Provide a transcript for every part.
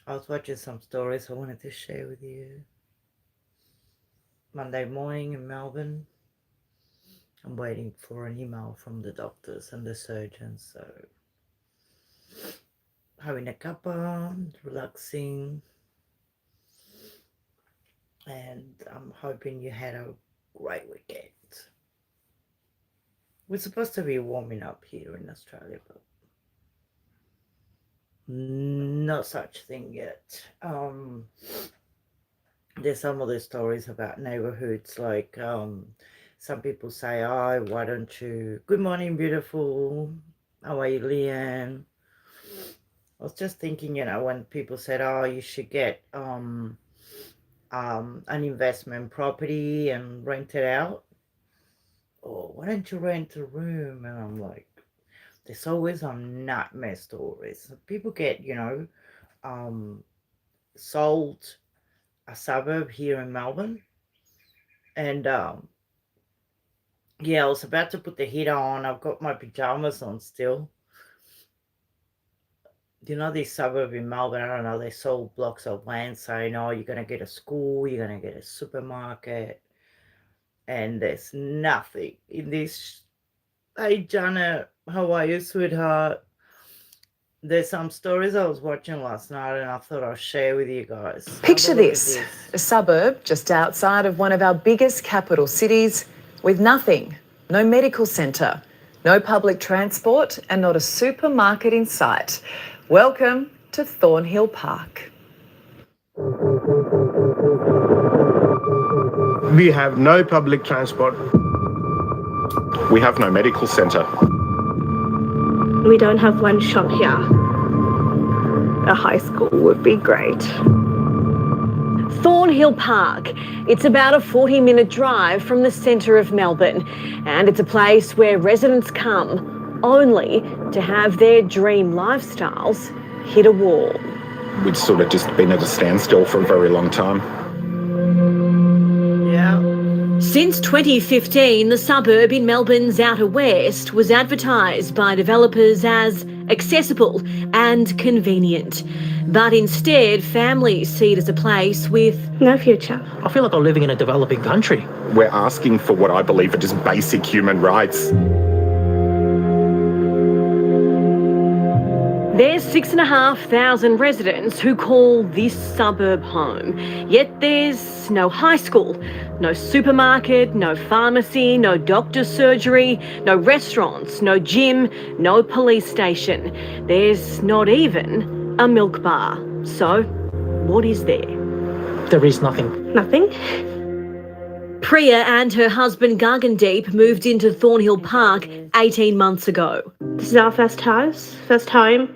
I was watching some stories I wanted to share with you. Monday morning in Melbourne, I'm waiting for an email from the doctors and the surgeons. So, having a cuppa, relaxing, and I'm hoping you had a great weekend. We're supposed to be warming up here in Australia, but no such thing yet. There's some other stories about neighborhoods, like some people say, oh, why don't you, good morning, beautiful, how are you, Leanne? I was just thinking, when people said, oh, you should get an investment property and rent it out, or why don't you rent a room? And I'm like, there's always some nightmare stories. People get, sold a suburb here in Melbourne, and yeah, I was about to put the heater on. I've got my pajamas on still. This suburb in Melbourne, I don't know, they sold blocks of land saying, oh, you're going to get a school, you're going to get a supermarket, and there's nothing in this. Hey, Janet, how are you, sweetheart? There's some stories I was watching last night and I thought I'll share with you guys. Picture this, a suburb just outside of one of our biggest capital cities with nothing, no medical centre, no public transport and not a supermarket in sight. Welcome to Thornhill Park. We have no public transport. We have no medical centre. We don't have one shop here. A high school would be great. Thornhill Park. It's about a 40-minute drive from the centre of Melbourne, and it's a place where residents come only to have their dream lifestyles hit a wall. We'd sort of just been at a standstill for a very long time. Yeah. Since 2015, the suburb in Melbourne's outer west was advertised by developers as accessible and convenient. But instead, families see it as a place with no future. I feel like I'm living in a developing country. We're asking for what I believe are just basic human rights. There's 6,500 residents who call this suburb home. Yet there's no high school, no supermarket, no pharmacy, no doctor's surgery, no restaurants, no gym, no police station. There's not even a milk bar. So, what is there? There is nothing. Nothing? Priya and her husband Gagandeep moved into Thornhill Park 18 months ago. This is our first house, first home.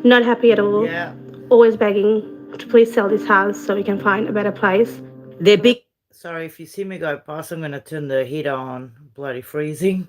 Not happy at all. Yeah. Always begging to please sell this house so we can find a better place. They're big. Sorry, if you see me go past, I'm going to turn the heater on. Bloody freezing.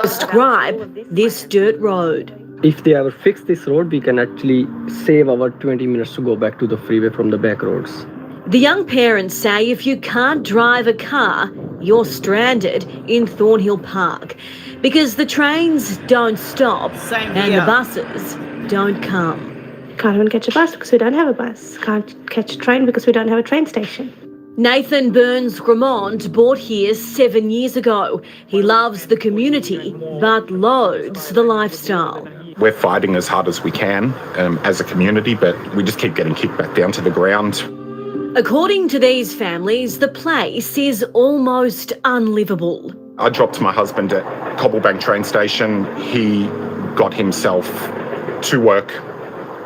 Describe this dirt road. If they ever fix this road, we can actually save our 20 minutes to go back to the freeway from the back roads. The young parents say if you can't drive a car, you're stranded in Thornhill Park because the trains don't stop and the buses don't come. Can't even catch a bus because we don't have a bus. Can't catch a train because we don't have a train station. Nathan Burns-Gramont bought here 7 years ago. He loves the community but loathes the lifestyle. We're fighting as hard as we can as a community, but we just keep getting kicked back down to the ground. According to these families, the place is almost unlivable. I dropped my husband at Cobblebank train station. He got himself to work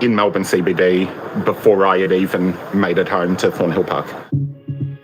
in Melbourne CBD before I had even made it home to Thornhill Park.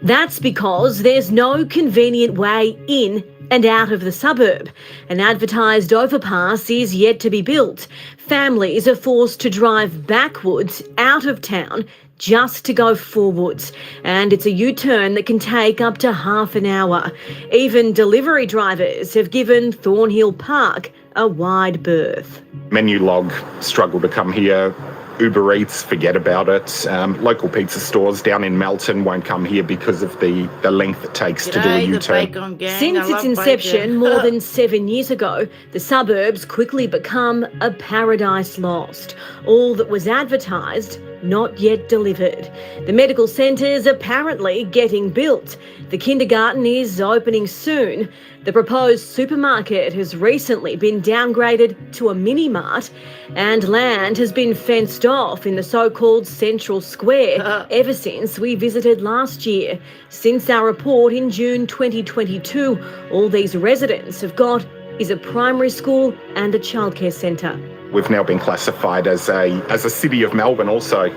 That's because there's no convenient way in and out of the suburb. An advertised overpass is yet to be built. Families are forced to drive backwards out of town just to go forwards, and it's a U-turn that can take up to half an hour. Even delivery drivers have given Thornhill Park a wide berth. Menulog struggle to come here. Uber Eats, forget about it. Local pizza stores down in Melton won't come here because of the length it takes to do a U-turn. Since its inception more than 7 years ago, the suburbs quickly become a paradise lost. All that was advertised not yet delivered. The medical centre's apparently getting built. The kindergarten is opening soon. The proposed supermarket has recently been downgraded to a mini-mart, and land has been fenced off in the so-called Central Square ever since we visited last year. Since our report in June 2022, all these residents have got is a primary school and a childcare centre. We've now been classified as a city of Melbourne also,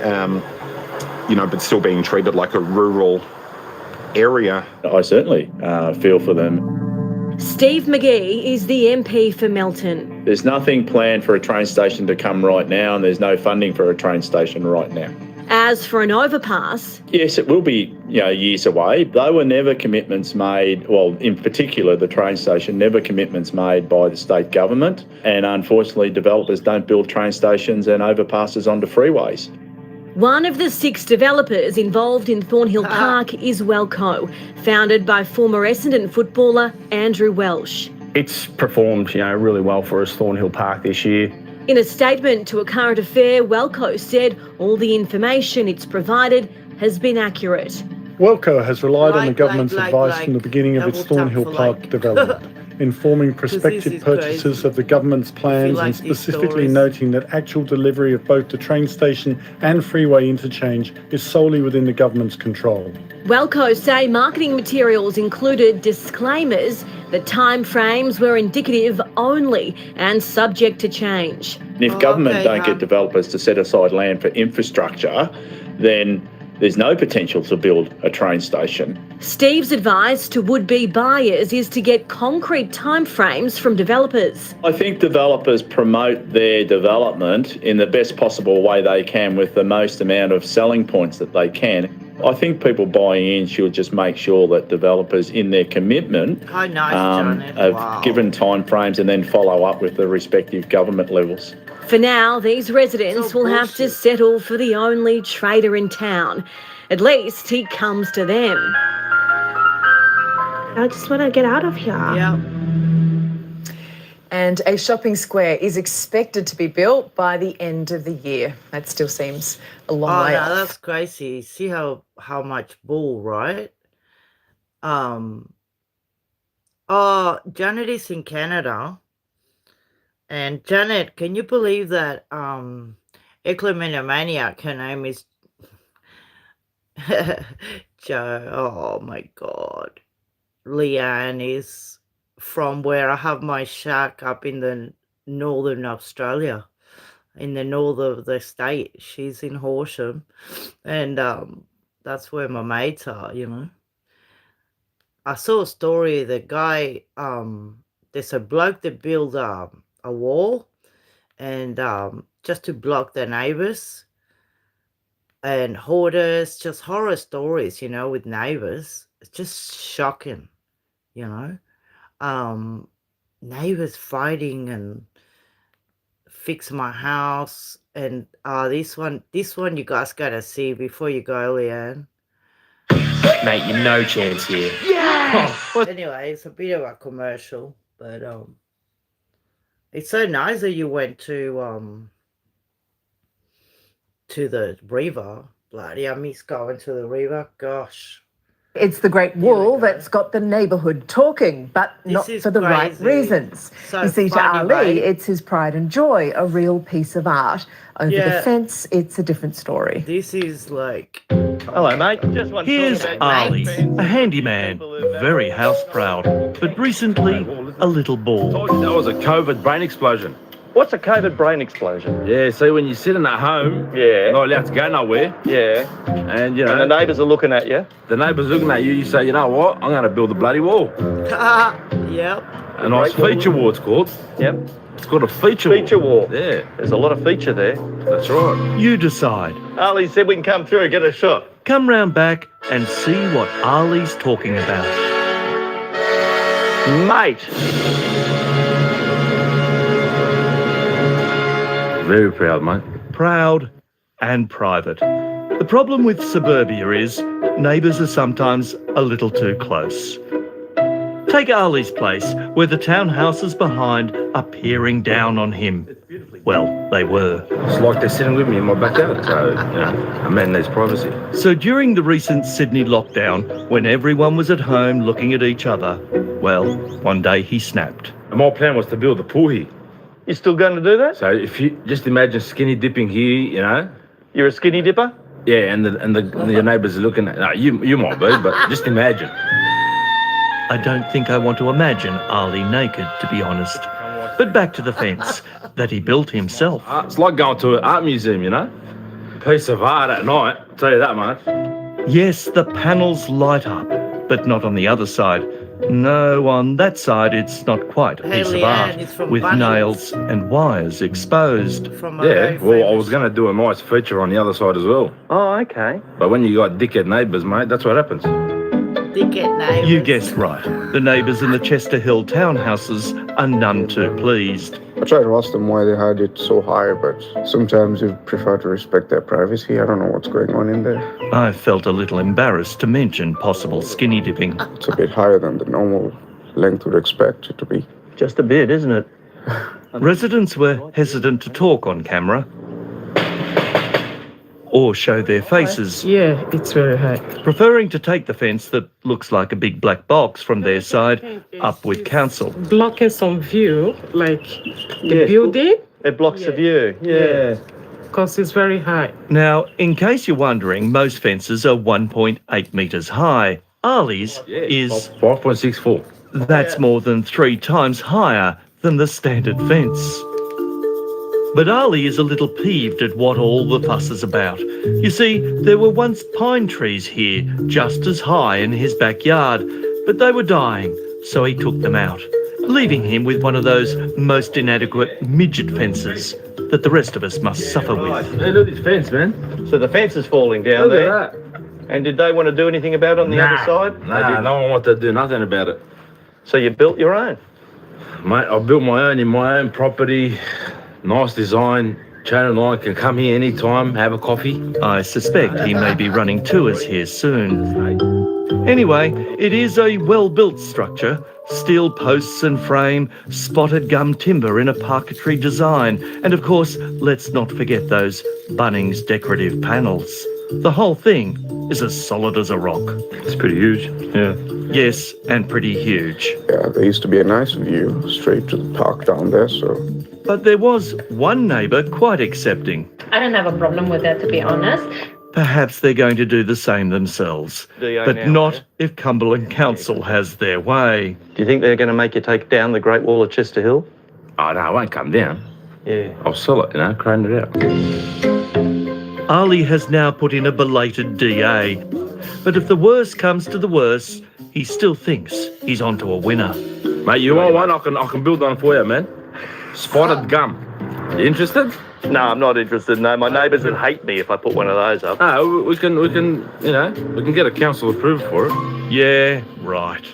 but still being treated like a rural area. I certainly feel for them. Steve McGee is the MP for Melton. There's nothing planned for a train station to come right now, and there's no funding for a train station right now. As for an overpass... Yes, it will be years away. There were never commitments made, well, in particular the train station, never commitments made by the state government. And unfortunately, developers don't build train stations and overpasses onto freeways. One of the 6 developers involved in Thornhill Park is Welco, founded by former Essendon footballer Andrew Welsh. It's performed, really well for us, Thornhill Park, this year. In a statement to A Current Affair, Welco said all the information it's provided has been accurate. Welco has relied on the government's advice from the beginning of its Thornhill Park development, informing prospective purchasers of the government's plans and specifically noting that actual delivery of both the train station and freeway interchange is solely within the government's control. Welco say marketing materials included disclaimers that timeframes were indicative only and subject to change. And if government don't get developers to set aside land for infrastructure, then there's no potential to build a train station. Steve's advice to would-be buyers is to get concrete timeframes from developers. I think developers promote their development in the best possible way they can with the most amount of selling points that they can. I think people buying in should just make sure that developers in their commitment have given timeframes and then follow up with the respective government levels. For now, these residents will have to settle for the only trader in town. At least he comes to them. I just want to get out of here. Yeah. And a shopping square is expected to be built by the end of the year. That still seems a long way off. That's crazy. See how much bull, right? Janet is in Canada. And Janet, can you believe that Eclomaniac, her name is Joe, oh my God. Leanne is from where I have my shack up in the northern Australia, in the north of the state. She's in Horsham, and that's where my mates are, I saw a story, the guy, there's a bloke that built a wall and just to block the neighbours and hoarders, just horror stories, with neighbours. It's just shocking, neighbours fighting and fix my house. And this one you guys gotta see before you go, Leanne. Mate, you're no chance here. Yeah. Anyway, it's a bit of a commercial, but it's so nice that you went to the river. Bloody, I miss going to the river. Gosh. It's the Great Wall that's got the neighbourhood talking, but not for the right reasons. So you see, funny, to Ali, mate. it's his pride and joy, a real piece of art. Over the fence, it's a different story. This is like... Hello, mate. Just one. Here's Ali, a handyman, very house proud, but recently a little bored. That was a COVID brain explosion. What's a COVID brain explosion? Yeah, see, when you're sitting at home, Yeah. not allowed to go nowhere, Yeah. and And the neighbours are looking at you. the neighbour's looking at you, you say, you know what, I'm going to build a bloody wall. Yep. A nice feature wall, it's called. Yep. It's called a feature wall. Yeah, There's a lot of feature there. that's right. You decide. Ali said we can come through and get a shot. Come round back and see what Ali's talking about. Mate. Very proud, mate. Proud and private. The problem with suburbia is neighbours are sometimes a little too close. Take Ali's place, where the townhouses behind are peering down on him. It's beautifully Well, they were. It's like they're sitting with me in my backyard, so, a man needs privacy. So during the recent Sydney lockdown, when everyone was at home looking at each other, well, one day he snapped. And my plan was to build a pool here. You still going to do that? So if you just imagine skinny dipping here, You're a skinny dipper? Yeah, and your neighbours are looking at... No, you might be, but just imagine. I don't think I want to imagine Ali naked, to be honest. But back to the fence that he built himself. It's like going to an art museum, Piece of art at night, I'll tell you that much. Yes, the panels light up, but not on the other side. No, on that side it's not quite a piece of art, with nails and wires exposed. Yeah, well, I was going to do a nice feature on the other side as well. Oh, okay. But when you got dickhead neighbours, mate, that's what happens. Dickhead neighbours. You guessed right. The neighbours in the Chester Hill townhouses are none too pleased. I try to ask them why they had it so high, but sometimes they prefer to respect their privacy. I don't know what's going on in there. I felt a little embarrassed to mention possible skinny dipping. It's a bit higher than the normal length would expect it to be. Just a bit, isn't it? Residents were hesitant to talk on camera or show their faces. Yeah, it's very high. Preferring to take the fence that looks like a big black box from their side up with council. Blocking some view, like the building. It blocks the view, yeah. Because it's very high. Now, in case you're wondering, most fences are 1.8 metres high. Ali's is 5.64. That's more than 3 times higher than the standard fence. But Ali is a little peeved at what all the fuss is about. You see, there were once pine trees here, just as high in his backyard, but they were dying, so he took them out, leaving him with one of those most inadequate midget fences that the rest of us must suffer with. Hey, look at this fence, man. So the fence is falling down Look there. at that. And did they want to do anything about it on the other side? Nah, no one wanted to do nothing about it. So you built your own? Mate, I built my own in my own property. Nice design. Channel 9 can come here anytime, have a coffee. I suspect he may be running tours here soon. Anyway, it is a well-built structure. Steel posts and frame, spotted gum timber in a parquetry design, and of course, let's not forget those Bunnings decorative panels. The whole thing is as solid as a rock. It's pretty huge. Yeah. Yes, and pretty huge. Yeah, there used to be a nice view straight to the park down there, so... But there was one neighbour quite accepting. I don't have a problem with that, to be honest. Perhaps they're going to do the same themselves. But not if Cumberland Council has their way. Do you think they're going to make you take down the Great Wall of Chester Hill? Oh, no, I won't come down. Yeah. I'll sell it, crane it out. Ali has now put in a belated DA. But if the worst comes to the worst, he still thinks he's onto a winner. Mate, you want one? I can build one for you, man. Spotted gum. You interested? No, I'm not interested. No, my neighbours would hate me if I put one of those up. No, we can get a council approved for it. Yeah, right.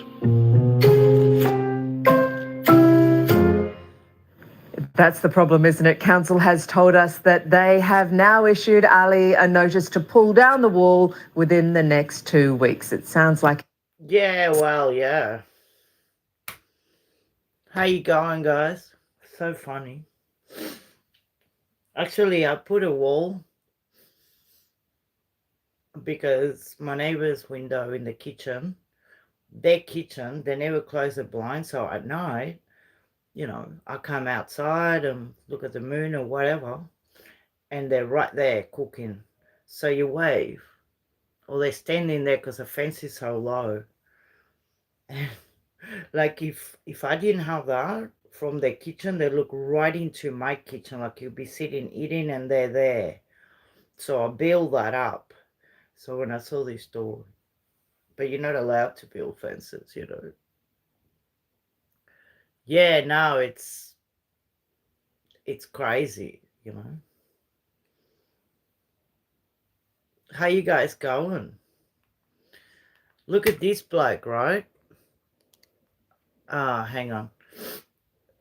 That's the problem, isn't it? Council has told us that they have now issued Ali a notice to pull down the wall within the next 2 weeks. It sounds like... Yeah, well, yeah. How you going, guys? So funny. Actually, I put a wall because my neighbour's window in the kitchen, their kitchen, they never close the blind, so at night, I come outside and look at the moon or whatever, and they're right there cooking. So you wave, or they're standing there because the fence is so low. And like if I didn't have that, from their kitchen, they look right into my kitchen, like you'll be sitting eating and they're there. So I build that up. So when I saw this door, but you're not allowed to build fences, Yeah, no, it's crazy, How you guys going? Look at this bloke, right? Hang on.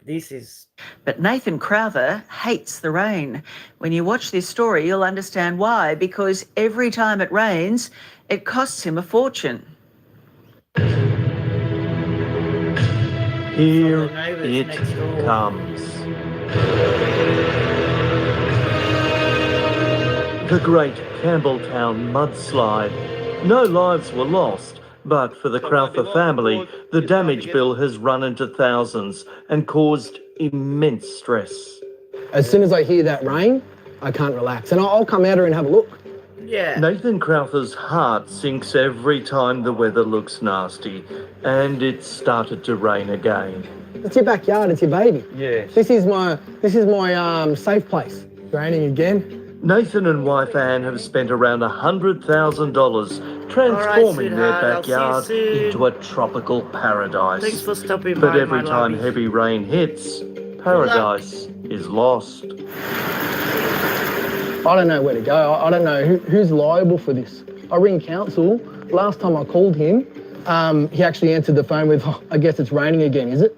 This is... But Nathan Crowther hates the rain. When you watch this story, you'll understand why, because every time it rains, it costs him a fortune. Here it comes. The Great Campbelltown mudslide. No lives were lost, but for the Crowther family, the damage bill has run into thousands and caused immense stress. As soon as I hear that rain, I can't relax, and I'll come out here and have a look. Yeah. Nathan Crowther's heart sinks every time the weather looks nasty, and it's started to rain again. It's your backyard, it's your baby. Yes. This is my safe place. It's raining again. Nathan and wife Anne have spent around $100,000 transforming their backyard into a tropical paradise. Thanks for stopping by, but every my time lovey. heavy rain hits, paradise is lost. I don't know where to go. I don't know who's liable for this. I ring council. Last time I called him, he actually answered the phone with, I guess it's raining again, is it?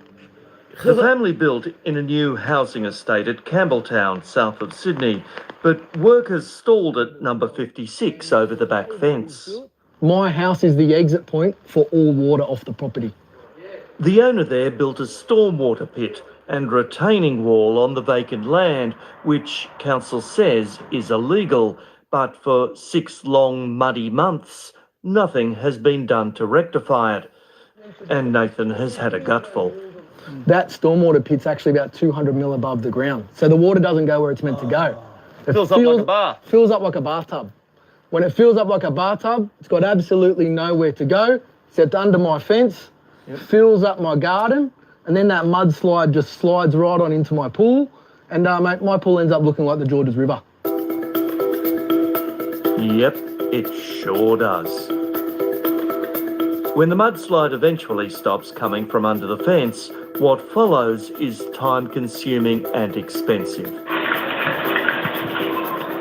The family built in a new housing estate at Campbelltown, south of Sydney, but workers stalled at number 56 over the back fence. My house is the exit point for all water off the property. The owner there built a stormwater pit and retaining wall on the vacant land, which council says is illegal, but for 6 long muddy months, nothing has been done to rectify it. And Nathan has had a gutful. That stormwater pit's actually about 200 mil above the ground, so the water doesn't go where it's meant to go. It Fills up like a bath. Fills up like a bathtub. When it fills up like a bathtub, it's got absolutely nowhere to go. It's under my fence, fills up my garden, and then that mudslide just slides right on into my pool, and mate, my pool ends up looking like the Georges River. Yep, it sure does. When the mudslide eventually stops coming from under the fence, what follows is time-consuming and expensive.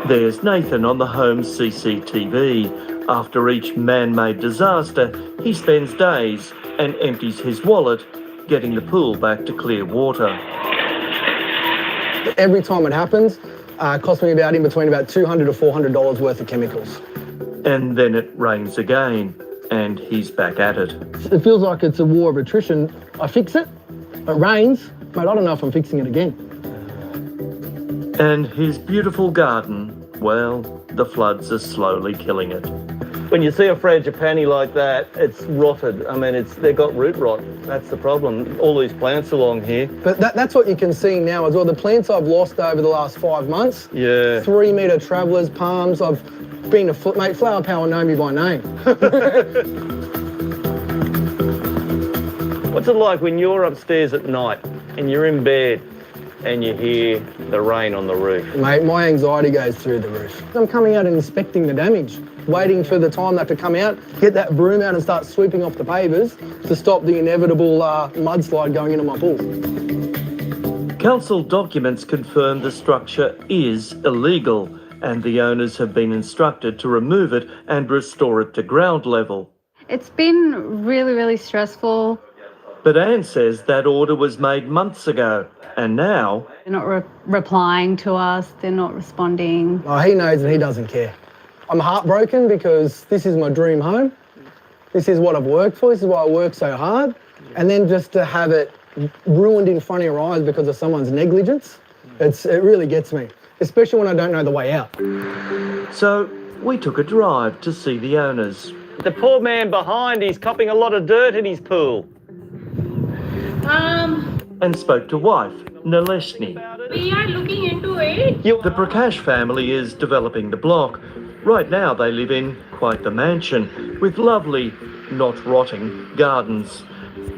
There's Nathan on the home's CCTV. After each man-made disaster, he spends days and empties his wallet getting the pool back to clear water. Every time it happens, it costs me in between about $200 to $400 worth of chemicals. And then it rains again, and he's back at it. It feels like it's a war of attrition. I fix it, it rains, mate, I don't know if I'm fixing it again. And his beautiful garden, well, the floods are slowly killing it. When you see a frangipani like that, it's rotted. I mean, they've got root rot. That's the problem. All these plants along here. But that's what you can see now as well. The plants I've lost over the last 5 months. Yeah. 3 metre travellers, palms. I've been mate, Flower Power know me by name. What's it like when you're upstairs at night and you're in bed and you hear the rain on the roof? Mate, my anxiety goes through the roof. I'm coming out and inspecting the damage, waiting for the time that to come out, get that broom out and start sweeping off the pavers to stop the inevitable mudslide going into my pool. Council documents confirm the structure is illegal, and the owners have been instructed to remove it and restore it to ground level. It's been really, really stressful. But Anne says that order was made months ago, and now... They're not replying to us, they're not responding. Oh, he knows and he doesn't care. I'm heartbroken because this is my dream home. This is what I've worked for, this is why I work so hard. And then just to have it ruined in front of your eyes because of someone's negligence, it really gets me, especially when I don't know the way out. So we took a drive to see the owners. The poor man behind, he's copping a lot of dirt in his pool. And spoke to wife, Naleshni. We are looking into it. The Prakash family is developing the block. Right now they live in quite the mansion with lovely, not rotting, gardens.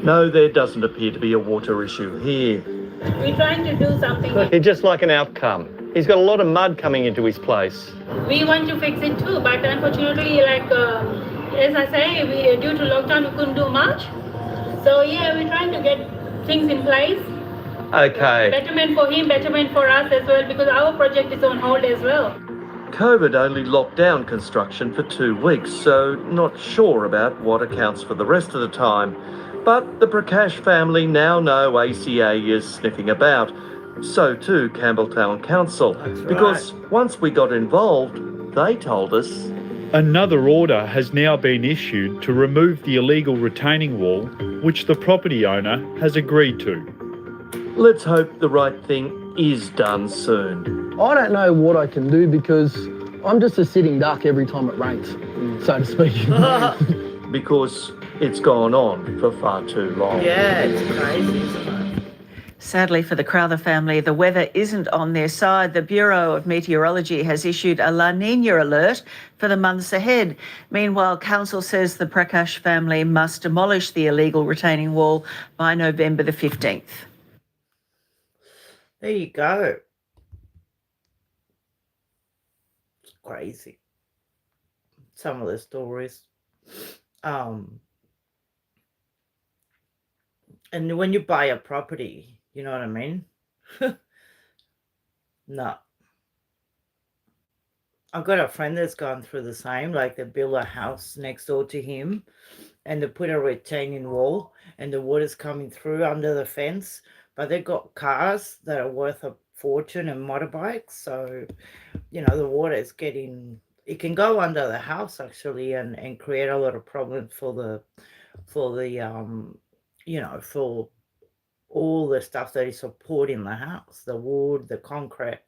No, there doesn't appear to be a water issue here. We're trying to do something. He'd just like an outcome. He's got a lot of mud coming into his place. We want to fix it too, but unfortunately, as I say, due to lockdown, we couldn't do much. So yeah, we're trying to get things in place. Okay. Betterment for him, betterment for us as well, because our project is on hold as well. COVID only locked down construction for 2 weeks, so not sure about what accounts for the rest of the time. But the Prakash family now know ACA is sniffing about. So too Campbelltown Council, because once we got involved, they told us another order has now been issued to remove the illegal retaining wall, which the property owner has agreed to. Let's hope the right thing is done soon. I don't know what I can do because I'm just a sitting duck every time it rains, so to speak. Because it's gone on for far too long. Yeah, it's crazy, isn't it? Sadly for the Crowther family, the weather isn't on their side. The Bureau of Meteorology has issued a La Nina alert for the months ahead. Meanwhile, council says the Prakash family must demolish the illegal retaining wall by November the 15th. There you go. It's crazy. Some of the stories. And when you buy a property, you know what I mean? No. I've got a friend that's gone through the same, like they built a house next door to him and they put a retaining wall and the water's coming through under the fence, but they've got cars that are worth a fortune and motorbikes. So, you know, the water is getting, it can go under the house actually and create a lot of problems for the you know, for all the stuff that is supporting the house, the wood, the concrete.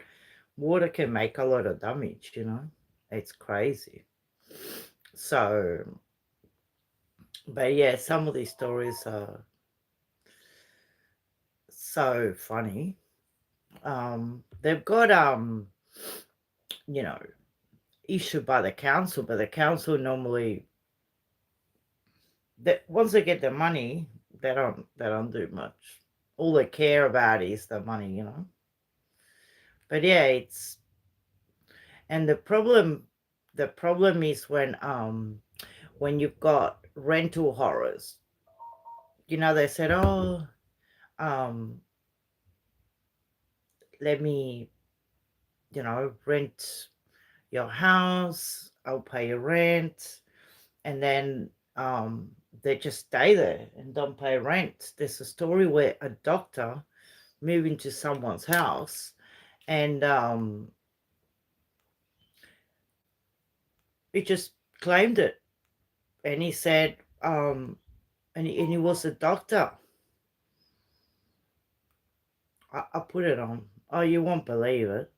Water can make a lot of damage, you know. It's crazy. So, but yeah, some of these stories are so funny. They've got, you know, issued by the council, but the council normally, once they get the money, they don't do much. All they care about is the money, you know. But yeah, and the problem is when you've got rental horrors. You know, they said, oh, let me, you know, rent your house, I'll pay your rent, and then they just stay there and don't pay rent. There's a story where a doctor moved into someone's house and he just claimed it, and he said, and he was a doctor. I put it on. Oh, you won't believe it.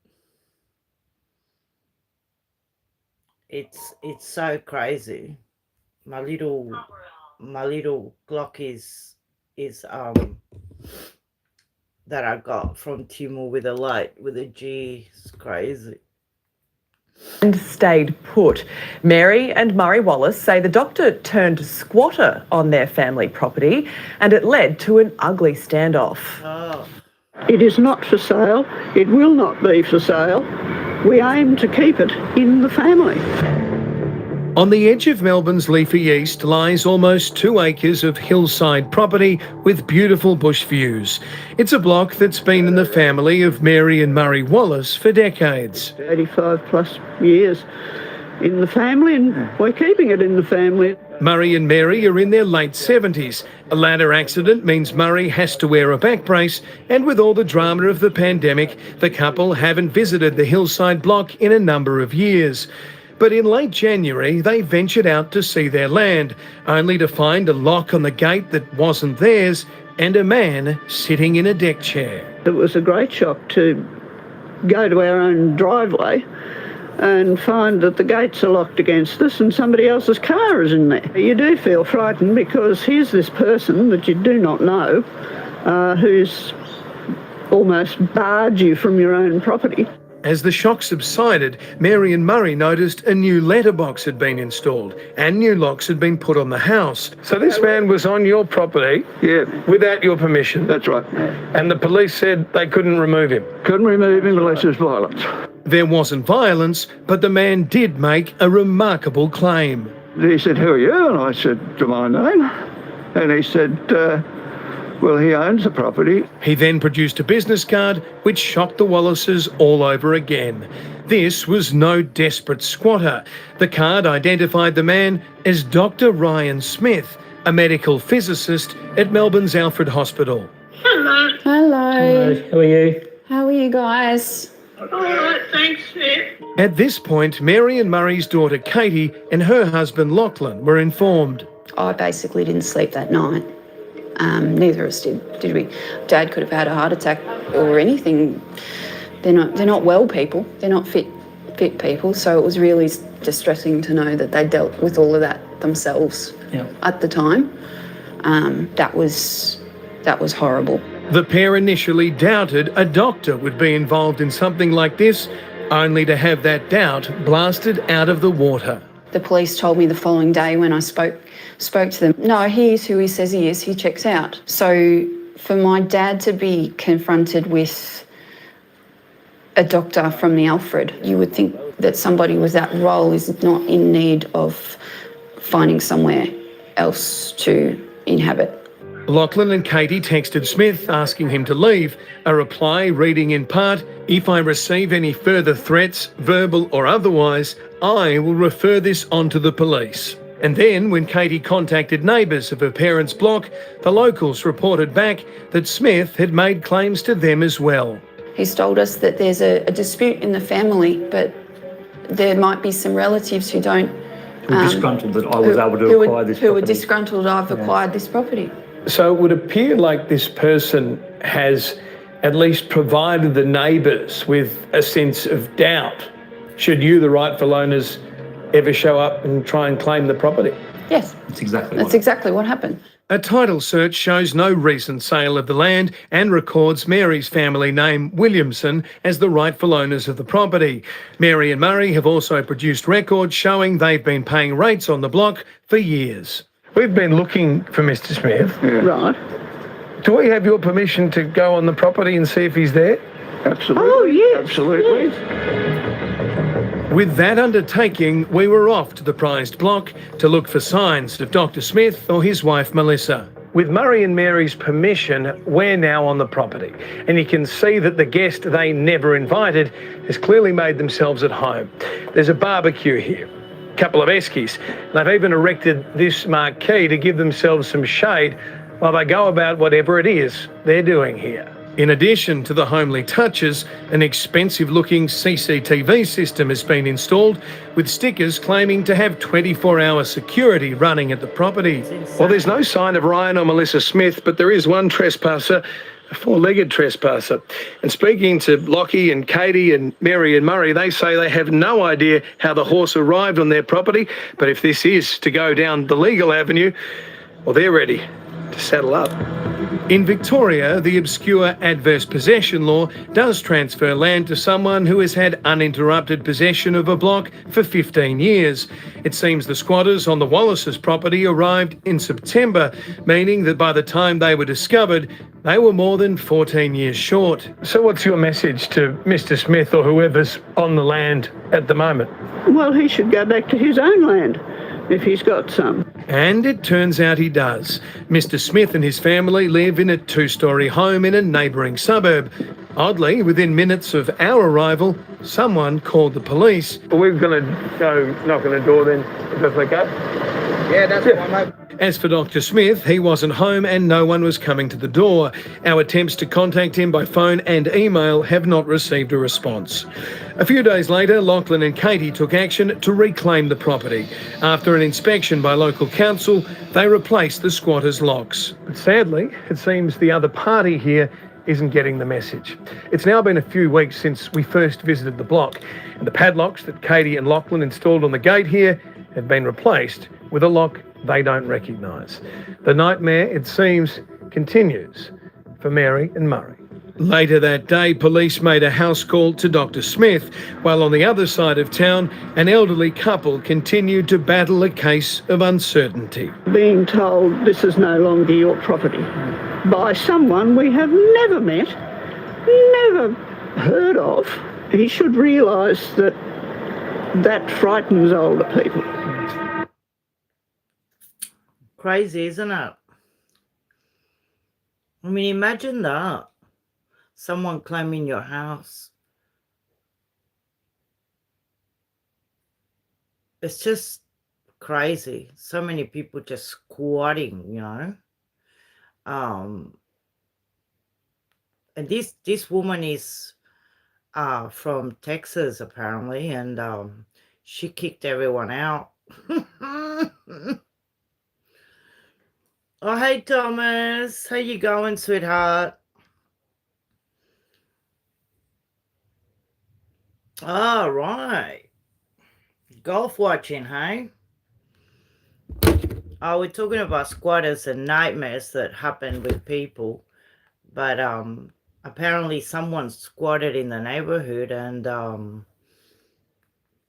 It's so crazy. My little Glock is that I got from Timor with a light with a G. It's crazy. And stayed put. Mary and Murray Wallace say the doctor turned squatter on their family property and it led to an ugly standoff. Oh. It is not for sale. It will not be for sale. We aim to keep it in the family. On the edge of Melbourne's leafy east lies almost 2 acres of hillside property with beautiful bush views. It's a block that's been in the family of Mary and Murray Wallace for decades. 85 plus years in the family, and we're keeping it in the family. Murray and Mary are in their late 70s. A ladder accident means Murray has to wear a back brace, and with all the drama of the pandemic, the couple haven't visited the hillside block in a number of years. But in late January, they ventured out to see their land, only to find a lock on the gate that wasn't theirs and a man sitting in a deck chair. It was a great shock to go to our own driveway and find that the gates are locked against us and somebody else's car is in there. You do feel frightened because here's this person that you do not know who's almost barred you from your own property. As the shock subsided, Mary and Murray noticed a new letterbox had been installed and new locks had been put on the house. So this man was on your property, without your permission? That's right. And the police said they couldn't remove him? Couldn't remove him unless there's violence. There wasn't violence, but the man did make a remarkable claim. He said, "Who are you?" And I said, "To my name." And he said, well, he owns the property. He then produced a business card which shocked the Wallaces all over again. This was no desperate squatter. The card identified the man as Dr. Ryan Smith, a medical physicist at Melbourne's Alfred Hospital. Hello. Hello. How are you? How are you guys? All right, thanks, Smith. At this point, Mary and Murray's daughter Katie and her husband Lachlan were informed. I basically didn't sleep that night. Neither of us did we? Dad could have had a heart attack or anything. They're not well people. They're not fit bit people, so it was really distressing to know that they dealt with all of that themselves at the time. That was horrible. The pair initially doubted a doctor would be involved in something like this, only to have that doubt blasted out of the water. The police told me the following day when I spoke to them, no, he is who he says he is, he checks out. So for my dad to be confronted with a doctor from the Alfred, you would think that somebody with that role is not in need of finding somewhere else to inhabit. Lachlan and Katie texted Smith asking him to leave, a reply reading in part, "If I receive any further threats, verbal or otherwise, I will refer this on to the police." And then, when Katie contacted neighbours of her parents' block, the locals reported back that Smith had made claims to them as well. He's told us that there's a dispute in the family, but there might be some relatives who don't... Who are disgruntled that I was able to acquire this property. Who are disgruntled I've acquired this property. So it would appear like this person has at least provided the neighbours with a sense of doubt, should you, the rightful owners, ever show up and try and claim the property. Yes. That's exactly what happened. A title search shows no recent sale of the land and records Mary's family name, Williamson, as the rightful owners of the property. Mary and Murray have also produced records showing they've been paying rates on the block for years. We've been looking for Mr. Smith. Right. Do we have your permission to go on the property and see if he's there? Absolutely. Oh, yes. Absolutely. Yes. With that undertaking, we were off to the prized block to look for signs of Dr. Smith or his wife Melissa. With Murray and Mary's permission, we're now on the property, and you can see that the guest they never invited has clearly made themselves at home. There's a barbecue here, a couple of eskies. They've even erected this marquee to give themselves some shade while they go about whatever it is they're doing here. In addition to the homely touches, an expensive-looking CCTV system has been installed with stickers claiming to have 24-hour security running at the property. Well, there's no sign of Ryan or Melissa Smith, but there is one trespasser, a four-legged trespasser. And speaking to Lockie and Katie and Mary and Murray, they say they have no idea how the horse arrived on their property, but if this is to go down the legal avenue, well, they're ready to saddle up. In Victoria, the obscure adverse possession law does transfer land to someone who has had uninterrupted possession of a block for 15 years. It seems the squatters on the Wallace's property arrived in September, meaning that by the time they were discovered, they were more than 14 years short. So what's your message to Mr. Smith or whoever's on the land at the moment? Well, he should go back to his own land, if he's got some. And it turns out he does. Mr. Smith and his family live in a two-storey home in a neighbouring suburb. Oddly, within minutes of our arrival, someone called the police. We're going to go knock on the door then, if that's okay? Yeah, that's fine, mate. As for Dr. Smith, he wasn't home and no one was coming to the door. Our attempts to contact him by phone and email have not received a response. A few days later, Lachlan and Katie took action to reclaim the property. After an inspection by local council, they replaced the squatters' locks. But sadly, it seems the other party here isn't getting the message. It's now been a few weeks since we first visited the block, and the padlocks that Katie and Lachlan installed on the gate here have been replaced with a lock they don't recognise. The nightmare, it seems, continues for Mary and Murray. Later that day, police made a house call to Dr. Smith, while on the other side of town, an elderly couple continued to battle a case of uncertainty. Being told this is no longer your property by someone we have never met, never heard of. He should realise that that frightens older people. Crazy, isn't it? I mean, imagine that. Someone claiming your house. It's just crazy. So many people just squatting, you know. And this woman is from Texas apparently, and she kicked everyone out. Oh, hey Thomas, how you going, sweetheart? Oh, right. Golf watching, hey? Oh, we're talking about squatters and nightmares that happen with people. But apparently someone squatted in the neighborhood and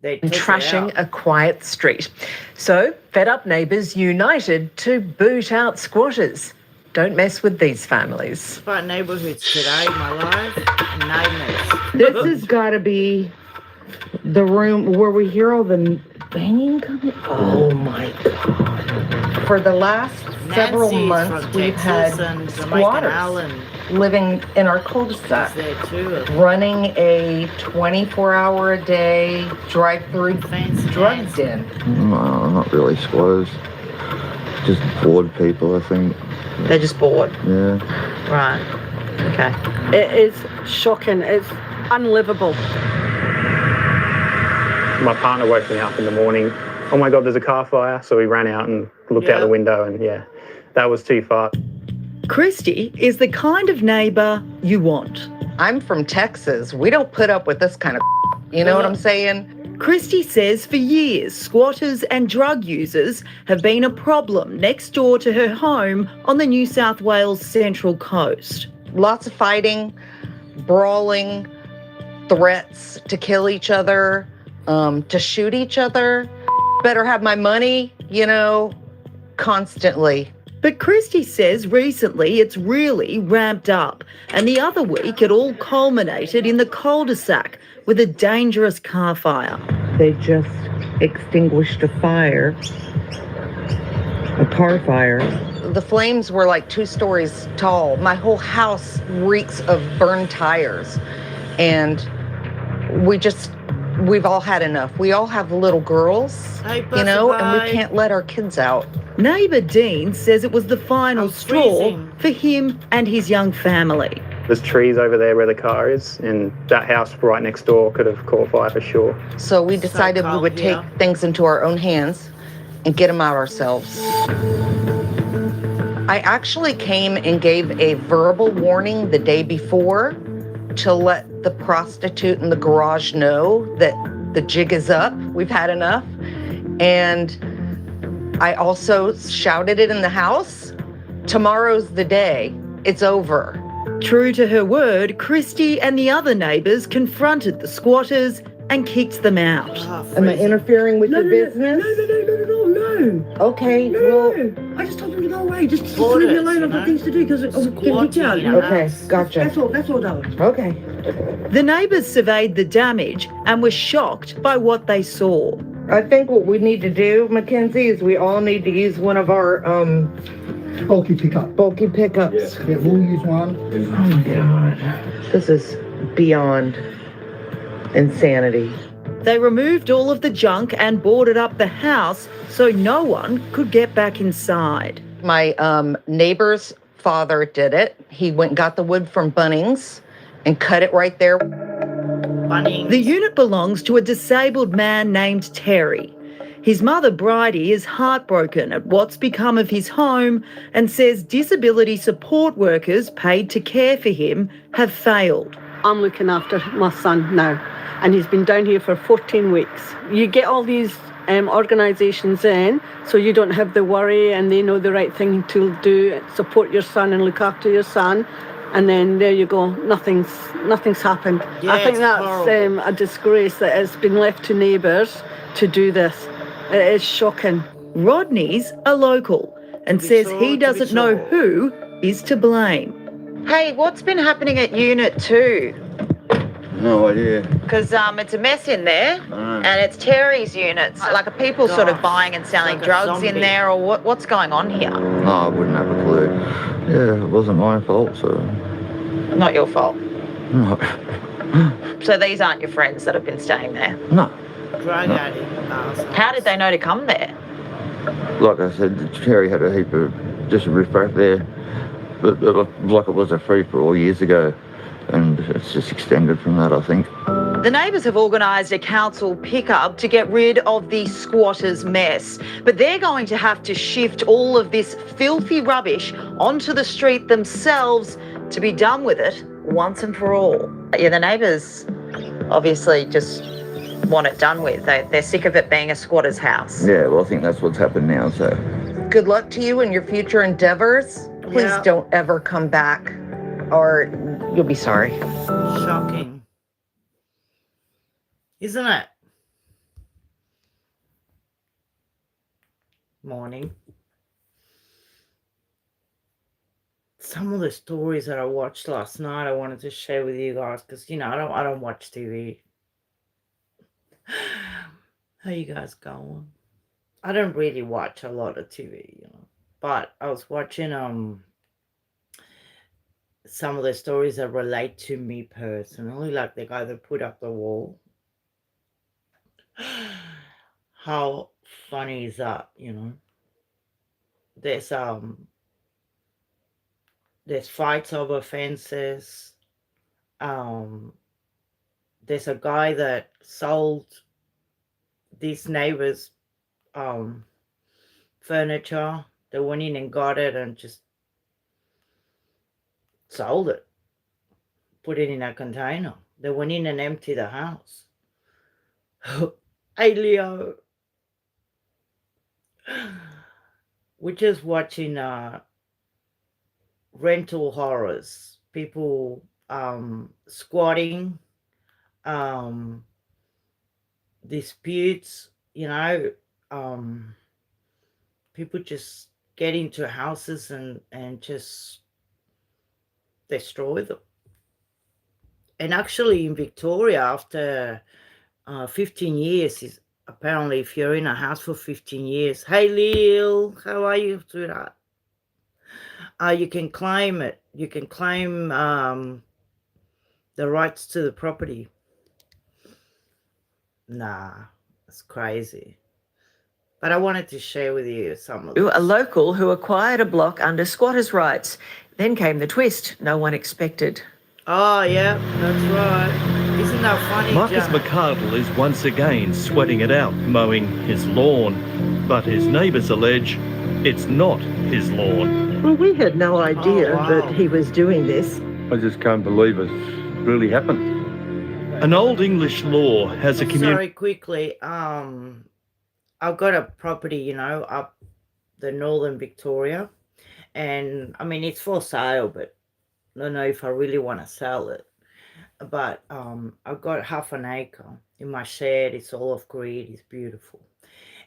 they took trashing it out. a quiet street. So, fed up neighbours united to boot out squatters. Don't mess with these families. About neighborhoods today, my life. Nightmares. This has got to be the room where we hear all the banging coming. Oh my God. For the last several Nancy's months, from we've Texas had and Jamaican squatters Island living in our cul-de-sac, is there too. running a 24-hour-a-day drive-through drug den. No, not really squatters. Just bored people, I think. They're just bored. Yeah. Right. Okay. It is shocking. It's unlivable. My partner woke me up in the morning. Oh my God, there's a car fire. So we ran out and looked out the window and that was too far. Christy is the kind of neighbour you want. I'm from Texas. We don't put up with this kind of you know what I'm saying? Christy says for years, squatters and drug users have been a problem next door to her home on the New South Wales Central Coast. Lots of fighting, brawling, threats to kill each other, to shoot each other. Better have my money, constantly. But Christy says recently it's really ramped up, and the other week it all culminated in the cul-de-sac with a dangerous car fire. They just extinguished a fire, a car fire. The flames were like 2 stories tall. My whole house reeks of burned tires. And we've all had enough. We all have little girls, and we can't let our kids out. Neighbour Dean says it was the final straw for him and his young family. There's trees over there where the car is, and that house right next door could have caught fire for sure. So we decided we would take things into our own hands and get them out ourselves. I actually came and gave a verbal warning the day before to let the prostitute in the garage know that the jig is up. We've had enough. And I also shouted it in the house. Tomorrow's the day. It's over. True to her word, Christy and the other neighbours confronted the squatters and kicked them out. Am I interfering with your business? No. Okay, No. I just told them to go away. Just leave me alone. I've got things to do because I'm getting kicked out. Okay, gotcha. That's all, darling. Okay. The neighbours surveyed the damage and were shocked by what they saw. I think what we need to do, Mackenzie, is we all need to use one of our bulky pickups. Yeah, we'll use one. Oh my God. This is beyond insanity. They removed all of the junk and boarded up the house so no one could get back inside. My neighbor's father did it. He went and got the wood from Bunnings and cut it right there. The unit belongs to a disabled man named Terry. His mother, Bridie, is heartbroken at what's become of his home and says disability support workers paid to care for him have failed. I'm looking after my son now, and he's been down here for 14 weeks. You get all these organisations in, so you don't have the worry, and they know the right thing to do, support your son and look after your son. And then there you go, nothing's happened. Yeah, I think that's a disgrace that it's been left to neighbours to do this. It is shocking. Rodney's a local and says he doesn't know who is to blame. Hey, what's been happening at Unit 2? No idea. Because it's a mess in there, and it's Terry's units. Like, are people sort of buying and selling drugs in there, or what's going on here? No, I wouldn't have a clue. Yeah, it wasn't my fault, so... Not your fault. No. So these aren't your friends that have been staying there? No. How did they know to come there? Like I said, Terry had a heap of just riff-raff there. But like it was a free-for-all years ago. And it's just extended from that, I think. The neighbours have organised a council pickup to get rid of the squatters' mess. But they're going to have to shift all of this filthy rubbish onto the street themselves to be done with it once and for all. Yeah, the neighbours obviously just want it done with. They're sick of it being a squatter's house. Yeah, well, I think that's what's happened now, so. Good luck to you in your future endeavors. Please don't ever come back or you'll be sorry. Shocking. Isn't it? Morning. Some of the stories that I watched last night, I wanted to share with you guys because, you know, I don't watch TV. How you guys going? I don't really watch a lot of TV, you know, but I was watching some of the stories that relate to me personally, like the guy that put up the wall. How funny is that, you know? There's fights over fences. There's a guy that sold these neighbors furniture. They went in and got it and just sold it. Put it in a container. They went in and emptied the house. Hey, Leo. We're just watching rental horrors. People squatting, disputes, you know, people just get into houses and just destroy them. And actually in Victoria, after 15 years, is apparently if you're in a house for 15 years, hey Lil, how are you, sweetheart? You can claim it. You can claim the rights to the property. Nah, it's crazy. But I wanted to share with you some of this. A local who acquired a block under squatters' rights. Then came the twist no one expected. Oh, yeah, that's right. Isn't that funny, Marcus John? McCardle is once again sweating it out, mowing his lawn. But his neighbours allege it's not his lawn. Well, we had no idea that he was doing this. I just can't believe it's really happened. An old English law has a community... Sorry, quickly. I've got a property, you know, up the northern Victoria. And, I mean, it's for sale, but I don't know if I really want to sell it. But I've got half an acre in my shed. It's all off grid. It's beautiful.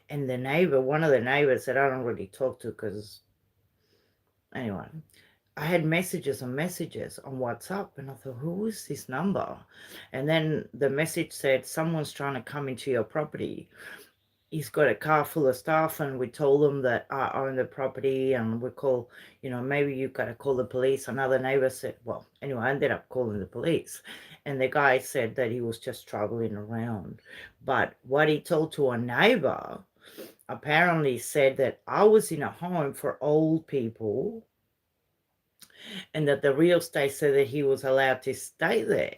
And the neighbour, one of the neighbours that I don't really talk to because, anyway, I had messages on WhatsApp and I thought, who is this number? And then the message said, someone's trying to come into your property. He's got a car full of stuff and we told them that I own the property and we call, you know, maybe you've got to call the police. Another neighbour said, well, anyway, I ended up calling the police. And the guy said that he was just travelling around. But what he told to a neighbour apparently said that I was in a home for old people and that the real estate said that he was allowed to stay there.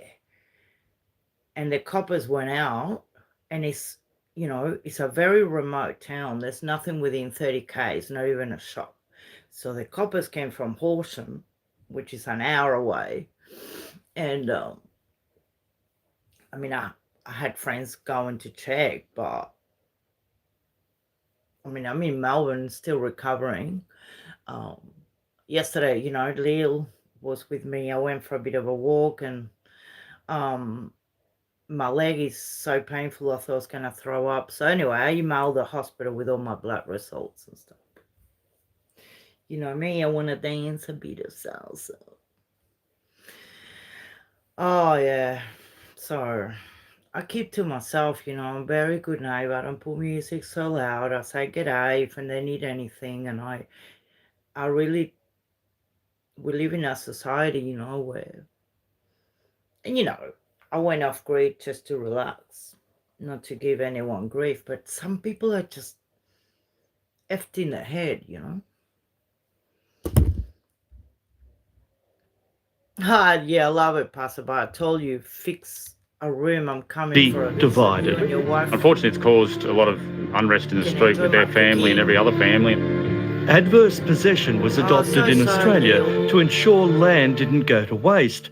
And the coppers went out and it's, you know, it's a very remote town. There's nothing within 30 k's, not even a shop. So the coppers came from Horsham, which is an hour away. And, I mean, I had friends going to check, but, I mean, I'm in Melbourne, still recovering. Yesterday, you know, Lil was with me. I went for a bit of a walk and, my leg is so painful, I thought I was going to throw up. So anyway, I emailed the hospital with all my blood results and stuff. You know me, I want to dance a bit of salsa. Oh, yeah. So I keep to myself, you know, I'm a very good neighbour. I don't put music so loud. I say g'day if they need anything. And I really, we live in a society, you know, where, and you know, I went off grid just to relax, not to give anyone grief, but some people are just effed in the head, you know. Yeah, I love it, Passerby. I told you, fix a room. I'm coming for a visit. Divided. And your wife. Unfortunately, it's caused a lot of unrest in the street with their family and every other family. Adverse possession was adopted in Australia to ensure land didn't go to waste.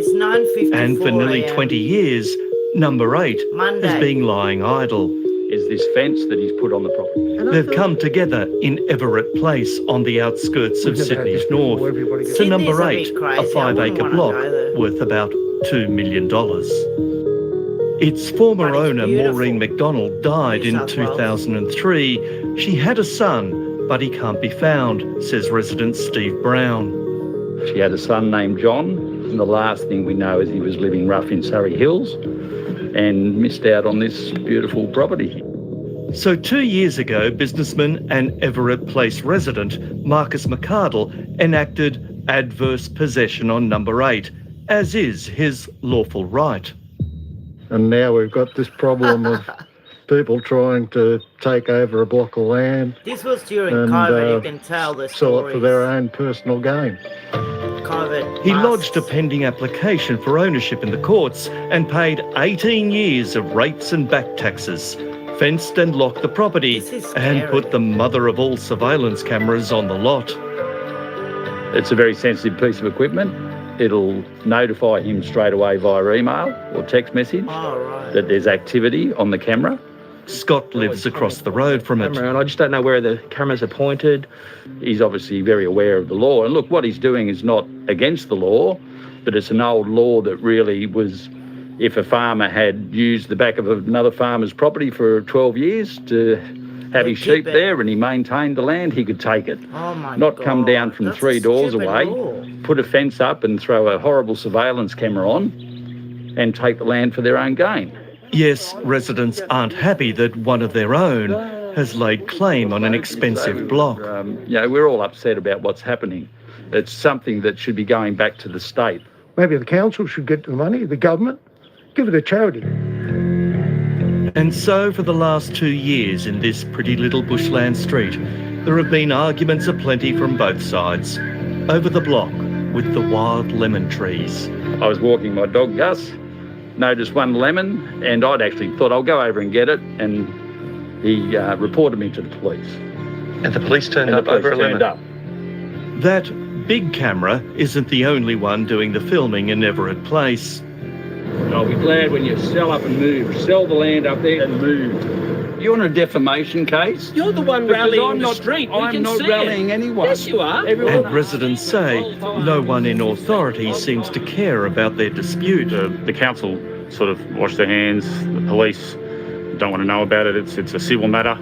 It's 9:54 And for nearly a.m. 20 years, number 8 Monday. has been lying idle. Is this fence that he's put on the property. They've come together in Everett Place on the outskirts of Sydney's north to Sydney's number a 8, bit a crazy. I wouldn't 5-acre wanna block go there. worth about $2 million. Its former But it's owner, beautiful. Maureen McDonald, died New in South Wales. 2003. She had a son, but he can't be found, says resident Steve Brown. She had a son named John, and the last thing we know is he was living rough in Surrey Hills and missed out on this beautiful property. So 2 years ago, businessman and Everett Place resident Marcus McArdle enacted adverse possession on number 8, as is his lawful right. And now we've got this problem of people trying to take over a block of land. This was during and, COVID, you can tell the sell it for their stories. own personal gain. COVID. He masks. lodged a pending application for ownership in the courts and paid 18 years of rates and back taxes, fenced and locked the property, and put the mother of all surveillance cameras on the lot. It's a very sensitive piece of equipment. It'll notify him straight away via email or text message that there's activity on the camera. Scott lives across the road from it. And I just don't know where the cameras are pointed. He's obviously very aware of the law. And look, what he's doing is not against the law, but it's an old law that really was, if a farmer had used the back of another farmer's property for 12 years to have his sheep there and he maintained the land, he could take it. Oh my Not God. come down from That's 3 a doors stupid away, law. put a fence up and throw a horrible surveillance camera on and take the land for their own gain. Yes, residents aren't happy that one of their own has laid claim on an expensive block. We're all upset about what's happening. It's something that should be going back to the state. Maybe the council should get the money, the government, give it to charity. And so for the last 2 years in this pretty little bushland street, there have been arguments aplenty from both sides over the block with the wild lemon trees. I was walking my dog Gus, noticed one lemon, and I'd actually thought I'll go over and get it, and he reported me to the police. And the police turned up over a lemon? That big camera isn't the only one doing the filming in Everett Place. I'll be glad when you sell up and move. Sell the land up there and move. You're on a defamation case? You're the one Because rallying I'm the not, street. We I'm can not see rallying it. anyone. Yes, you are. And residents say no one in authority seems to care about their dispute. The council sort of wash their hands. The police don't want to know about it. It's a civil matter.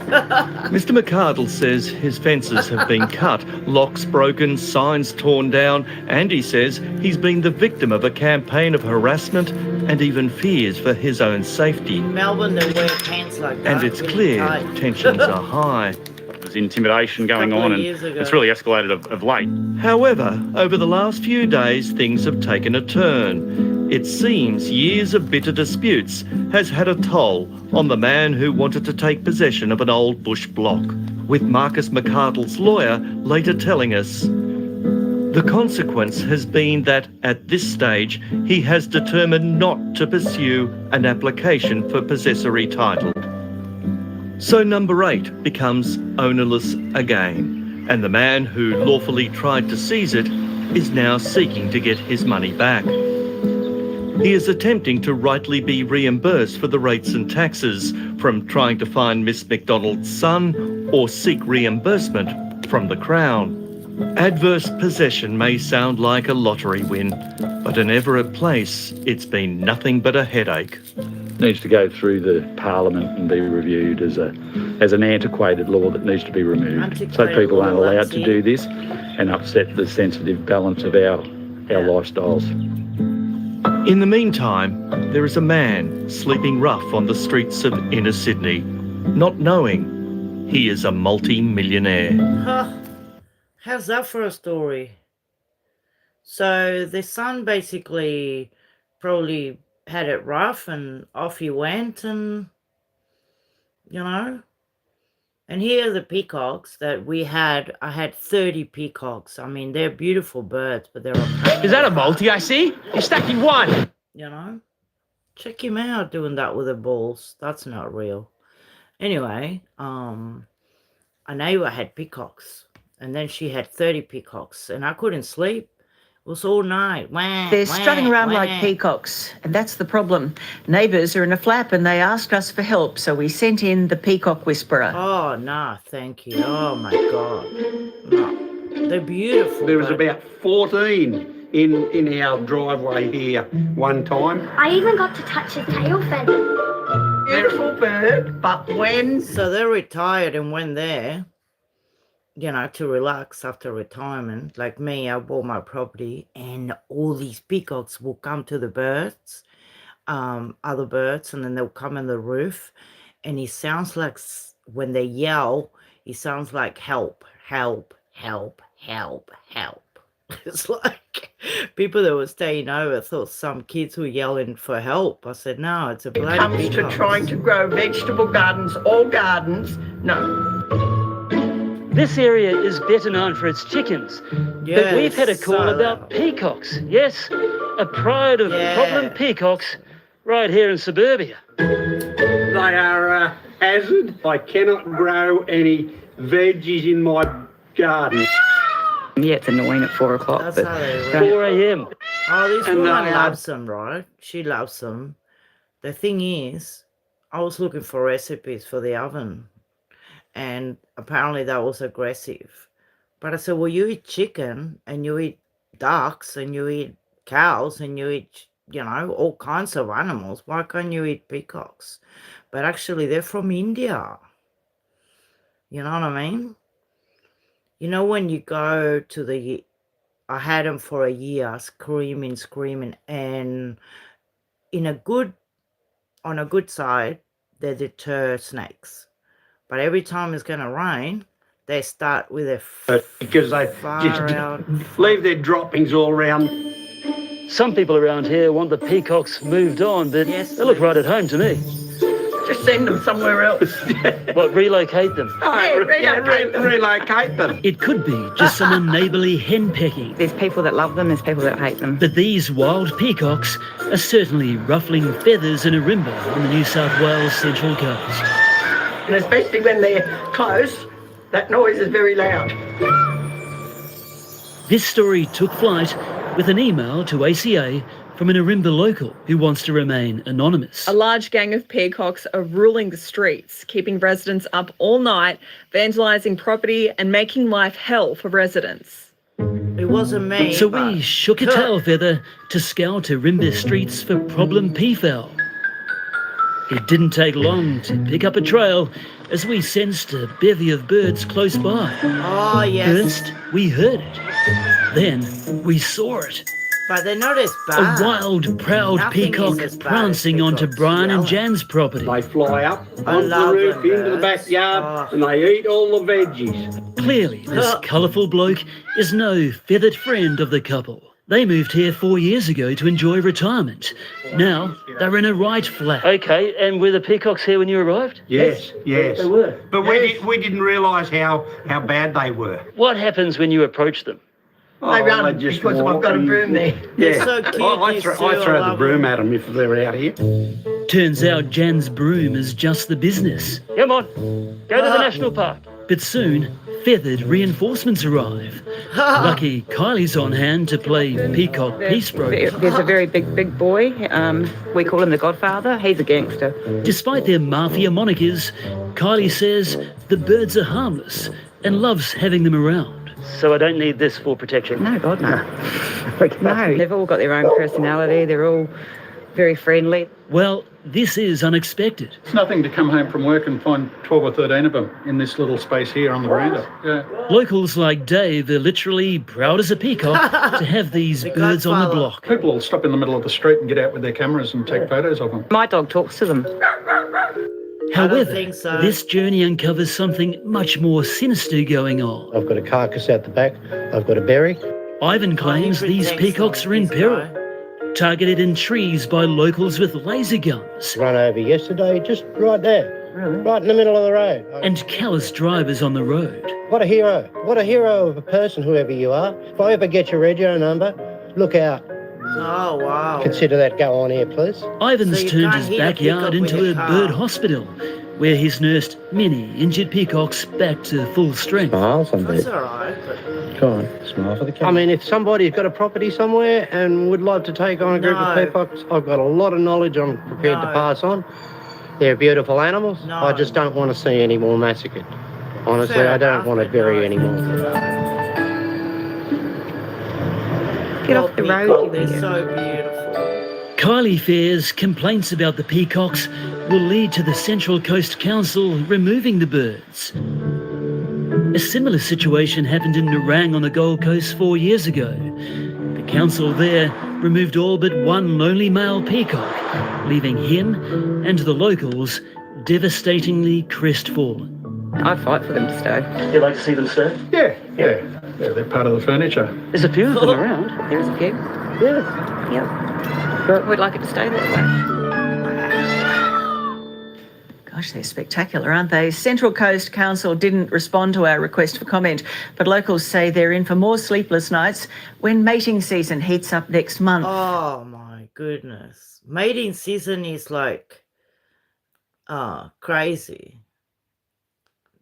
Mr McArdle says his fences have been cut, locks broken, signs torn down, and he says he's been the victim of a campaign of harassment and even fears for his own safety. Melbourne, they wear pants like that. And it's really clear tight. tensions are high. There's intimidation going on, and years ago. it's really escalated of late. However, over the last few days, things have taken a turn. It seems years of bitter disputes has had a toll on the man who wanted to take possession of an old bush block, with Marcus McArdle's lawyer later telling us the consequence has been that at this stage he has determined not to pursue an application for possessory title. So number 8 becomes ownerless again, and the man who lawfully tried to seize it is now seeking to get his money back. He is attempting to rightly be reimbursed for the rates and taxes from trying to find Miss McDonald's son or seek reimbursement from the Crown. Adverse possession may sound like a lottery win, but in Everett Place, it's been nothing but a headache. Needs to go through the Parliament and be reviewed as an antiquated law that needs to be removed, so people aren't allowed to do this and upset the sensitive balance of our lifestyles. In the meantime, there is a man sleeping rough on the streets of inner Sydney, not knowing he is a multi-millionaire. Huh. How's that for a story? So the son basically probably had it rough and off he went, and and here are the peacocks that we had. I had 30 peacocks. I mean, they're beautiful birds, but they're a Is that a multi I see? You're stacking one. check him out doing that with the balls. That's not real. Anyway, a neighbour had peacocks, and then she had 30 peacocks, and I couldn't sleep. was all night. Wah, They're wah, strutting around wah. like peacocks, and that's the problem. Neighbours are in a flap and they asked us for help, so we sent in the peacock whisperer. Oh, no, thank you. Oh, my God. No. They're beautiful. There was about 14 in our driveway here one time. I even got to touch his tail feather. Beautiful bird, but when... So they retired and went there, you know, to relax after retirement. Like me, I bought my property and all these peacocks will come to the birds, other birds, and then they'll come in the roof. And it sounds like, when they yell, it sounds like help, help, help, help, help. It's like people that were staying over thought some kids were yelling for help. I said, no, it's a bloody It comes peacocks. to trying to grow vegetable gardens, all gardens, no. This area is better known for its chickens, but we've had a call about peacocks. Yes, a pride of problem peacocks right here in suburbia. They are a hazard. I cannot grow any veggies in my garden. Yeah, it's annoying at 4 o'clock. That's But how they 4 a.m. Oh, this And woman they loves them, right? She loves them. The thing is, I was looking for recipes for the oven, and apparently that was aggressive. But I said, well, you eat chicken, and you eat ducks, and you eat cows, and you eat, you know, all kinds of animals. Why can't you eat peacocks? But actually, they're from India. You know what I mean? You know, when you go to I had them for a year, screaming, and on a good side, they deter snakes. But every time it's going to rain, they start with their Because they just leave their droppings all around. Some people around here want the peacocks moved on, but they look right at home to me. Just send them somewhere else. What, relocate them? Relocate them. It could be just some unneighbourly henpecking. there's people that love them, there's people that hate them. But these wild peacocks are certainly ruffling feathers in Arimba on the New South Wales Central Coast. And especially when they're close, that noise is very loud. This story took flight with an email to ACA from an Arimba local who wants to remain anonymous. A large gang of peacocks are ruling the streets, keeping residents up all night, vandalising property and making life hell for residents. It wasn't me. So we shook a tail feather to scout Arimba streets for problem peafowl. It didn't take long to pick up a trail as we sensed a bevy of birds close by. Oh, yes. First, we heard it. Then, we saw it. But they're not as bad. A wild, proud Nothing peacock is as bad prancing as onto peacocks Brian and yelling. Jan's property. They fly up I onto the love roof, them into the birds. backyard, and they eat all the veggies. Clearly, this colourful bloke is no feathered friend of the couple. They moved here 4 years ago to enjoy retirement. Now, they're in a right flat. OK, and were the peacocks here when you arrived? Yes. They were. But we didn't realise how bad they were. What happens when you approach them? They run because I've got a broom there. Yeah, so cute, I these throw two, I the love broom at them if they're out here. Turns out Jan's broom is just the business. Come on, go to the national park. But soon, feathered reinforcements arrive. Lucky Kylie's on hand to play peacock peace broker. There's a very big boy. We call him the Godfather. He's a gangster. Despite their mafia monikers, Kylie says the birds are harmless and loves having them around. So I don't need this for protection? No, God, no. No, they've all got their own personality. They're all very friendly. Well, this is unexpected. It's nothing to come home from work and find 12 or 13 of them in this little space here on the veranda. Yeah. Locals like Dave are literally proud as a peacock to have these birds on the block. People will stop in the middle of the street and get out with their cameras and take photos of them. My dog talks to them. However, think so. this journey uncovers something much more sinister going on. I've got a carcass out the back. I've got a berry. Ivan claims these peacocks are in peril, targeted in trees by locals with laser guns. Run over yesterday, just right there. Really? Right in the middle of the road. And callous drivers on the road. What a hero. What a hero of a person, whoever you are. If I ever get your rego number, look out. Oh, wow. Consider that go on here, please. Ivan's So you turned can't his hit a backyard peacock with into your a car. bird hospital, where he's nursed many injured peacocks back to full strength. Smiles on That's there. all right. But Go on, smile for the camera. I mean, if somebody's got a property somewhere and would like to take on a group of peacocks, I've got a lot of knowledge I'm prepared to pass on. They're beautiful animals. I just don't want to see any more massacred. Honestly, I don't want to bury any more. Get off the road. They're so beautiful. Kylie fears complaints about the peacocks will lead to the Central Coast Council removing the birds. A similar situation happened in Nerang on the Gold Coast 4 years ago. The council there removed all but one lonely male peacock, leaving him and the locals devastatingly crestfallen. I'd fight for them to stay. You like to see them stay? Yeah, they're part of the furniture. There's a few of them around. There's a few. Yeah. Yep. But we'd like it to stay that way. Gosh, they're spectacular, aren't they? Central Coast Council didn't respond to our request for comment, but locals say they're in for more sleepless nights when mating season heats up next month. Oh my goodness. Mating season is like crazy.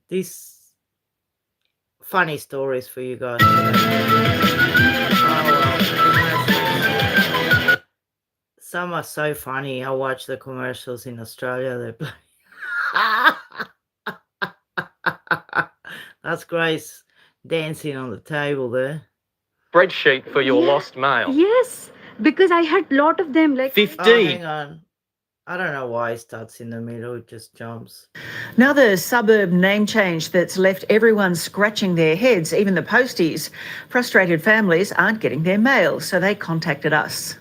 These funny stories for you guys today. Some are so funny. I watch the commercials in Australia. They're That's Grace dancing on the table there. Spreadsheet for your lost mail. Yes, because I had a lot of them. Like 50. Oh, hang on. I don't know why it starts in the middle. It just jumps. Another suburb name change that's left everyone scratching their heads, even the posties. Frustrated families aren't getting their mail, so they contacted us.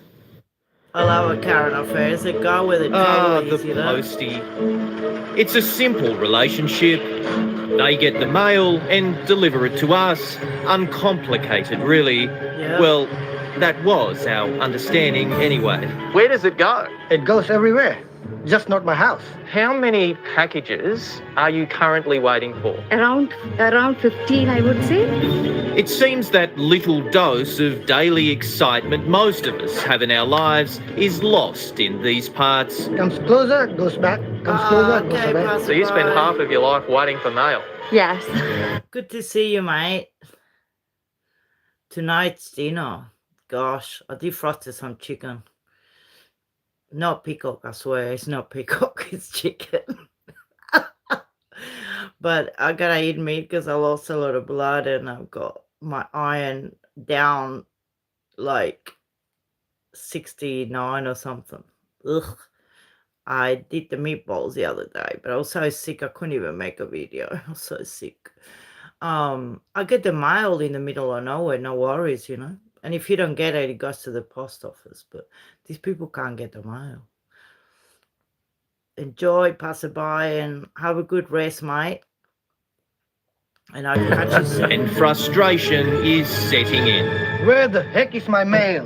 I love a current affairs. They go where the trouble is, the postie. It's a simple relationship. They get the mail and deliver it to us. Uncomplicated, really. Yeah. Well, that was our understanding anyway. Where does it go? It goes everywhere, just not my house. How many packages are you currently waiting for? around 15, I would say. It seems that little dose of daily excitement most of us have in our lives is lost in these parts. Comes closer, goes back. Comes closer, goes back. So you spend half of your life waiting for mail? Yes. Good to see you, mate. Tonight's dinner. Gosh, I defrosted some chicken. Not peacock, I swear. It's not peacock, it's chicken. But I gotta eat meat because I lost a lot of blood and I've got my iron down like 69 or something. Ugh. I did the meatballs the other day, but I was so sick I couldn't even make a video. I was so sick. I get the mail in the middle of nowhere, no worries, you know. And if you don't get it, it goes to the post office. But these people can't get the mail. Enjoy, pass it by, and have a good rest, mate. And I catch you soon. And frustration is setting in. Where the heck is my mail?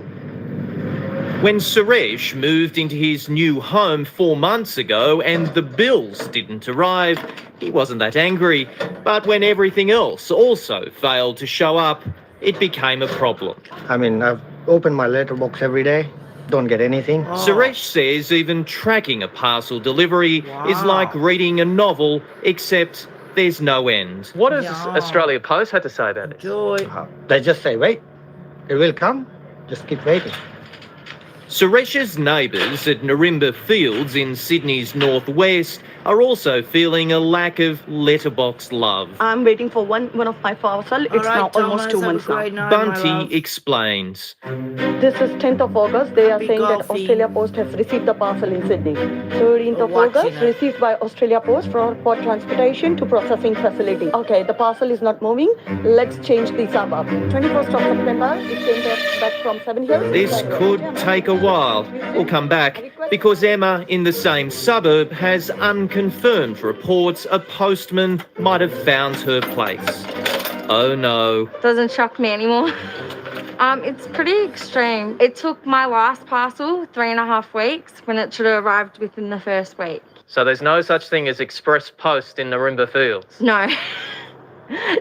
When Suresh moved into his new home 4 months ago and the bills didn't arrive, he wasn't that angry. But when everything else also failed to show up, it became a problem. I mean, I've opened my letterbox every day, don't get anything. Suresh says even tracking a parcel delivery is like reading a novel, except there's no end. What has Australia Post had to say about it? They just say, wait, it will come, just keep waiting. Suresh's neighbours at Narimba Fields in Sydney's northwest are also feeling a lack of letterbox love. I'm waiting for one of my parcel. It's now almost 2 months now. Bunty explains. This is 10th of August. They are saying that Australia Post has received the parcel in Sydney. 13th of August, received by Australia Post for transportation to processing facility. Okay, the parcel is not moving. Let's change the suburb. 21st of September, it came back from 7 Hills. This could take a while. We'll come back because Emma in the same suburb has unconfirmed reports a postman might have found her place. Oh no. Doesn't shock me anymore. It's pretty extreme. It took my last parcel 3.5 weeks when it should have arrived within the first week. So there's no such thing as express post in Narimba Fields? No,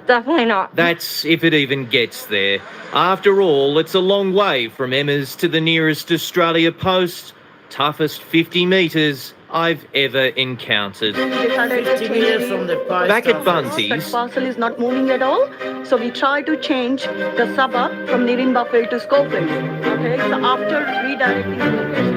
definitely not. That's if it even gets there. After all, it's a long way from Emma's to the nearest Australia Post. Toughest 50 metres I've ever encountered. We decided to 50 change meters from the post Back at office. That Bunty's, parcel is not moving at all. So we tried to change the suburb from Nirimbafield to Schofield. Okay, so after redirecting the location.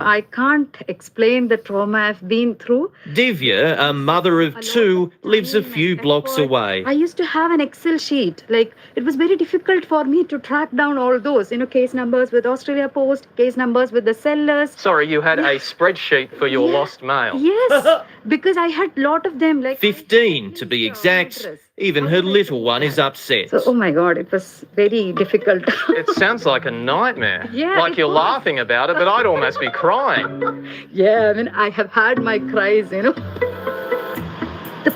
I can't explain the trauma I've been through. Divya, a mother of two, lives a few blocks away. I used to have an Excel sheet. Like, it was very difficult for me to track down all those, case numbers with Australia Post, case numbers with the sellers. Sorry, you had a spreadsheet for your lost mail. Yes, because I had a lot of them. 15 to be exact. Even her little one is upset. So, oh my God, it was very difficult. It sounds like a nightmare. Yeah, like it you're was. laughing about it, but I'd almost be crying. Yeah, I have had my cries, The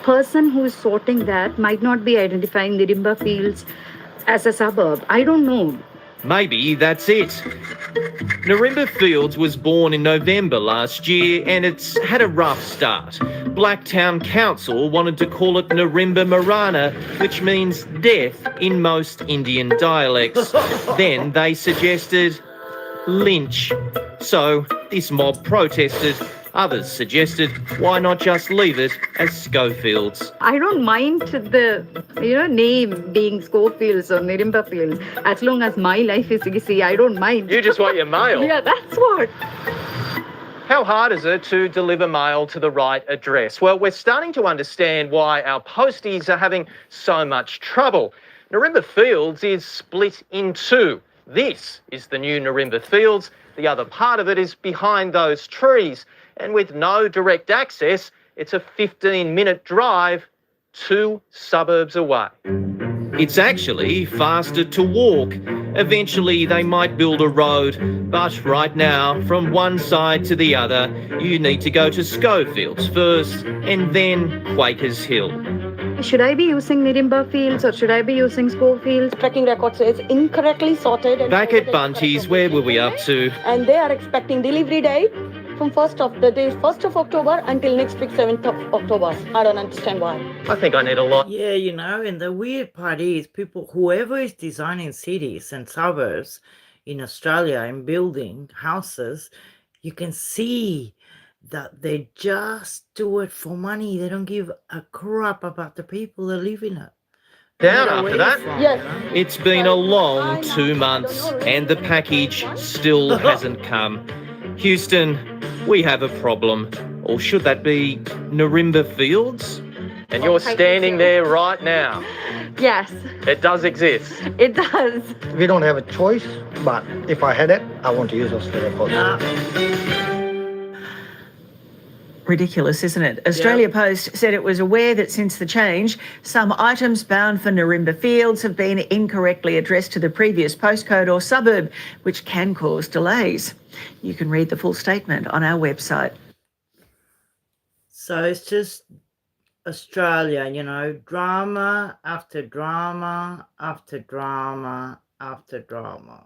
person who is sorting that might not be identifying Nirimba Fields as a suburb. I don't know. Maybe that's it. Nirimba Fields was born in November last year and it's had a rough start. Blacktown Council wanted to call it Nirimba Marana, which means death in most Indian dialects. Then they suggested lynch. So this mob protested. Others suggested, why not just leave it as Schofields? I don't mind the, name being Schofields or Nirimba Fields. As long as my life is easy, I don't mind. You just want your mail? Yeah, that's what. How hard is it to deliver mail to the right address? Well, we're starting to understand why our posties are having so much trouble. Nirimba Fields is split in two. This is the new Nirimba Fields. The other part of it is behind those trees. And with no direct access, it's a 15-minute drive 2 suburbs away. It's actually faster to walk. Eventually they might build a road, but right now, from one side to the other, you need to go to Schofields first and then Quakers Hill. Should I be using Nirimba Fields or should I be using Schofields? Tracking record says incorrectly sorted. And Back at Bunty's, where were we up to? And they are expecting delivery date from 1st of October until next week, 7th of October. I don't understand why. I think I need a lot. Yeah, and the weird part is whoever is designing cities and suburbs in Australia and building houses, you can see that they just do it for money. They don't give a crap about the people that live in it. Down after that? Yes. It's been a long 2 months and the package still hasn't come. Houston, we have a problem. Or should that be Nirimba Fields? And you're standing there right now. Yes, It does exist. it does. We don't have a choice, but if I had it, I want to use Australia Post. Ridiculous, isn't it? Australia Post said it was aware that since the change, some items bound for Nirimba Fields have been incorrectly addressed to the previous postcode or suburb, which can cause delays. You can read the full statement on our website. So it's just Australia, drama after drama after drama after drama.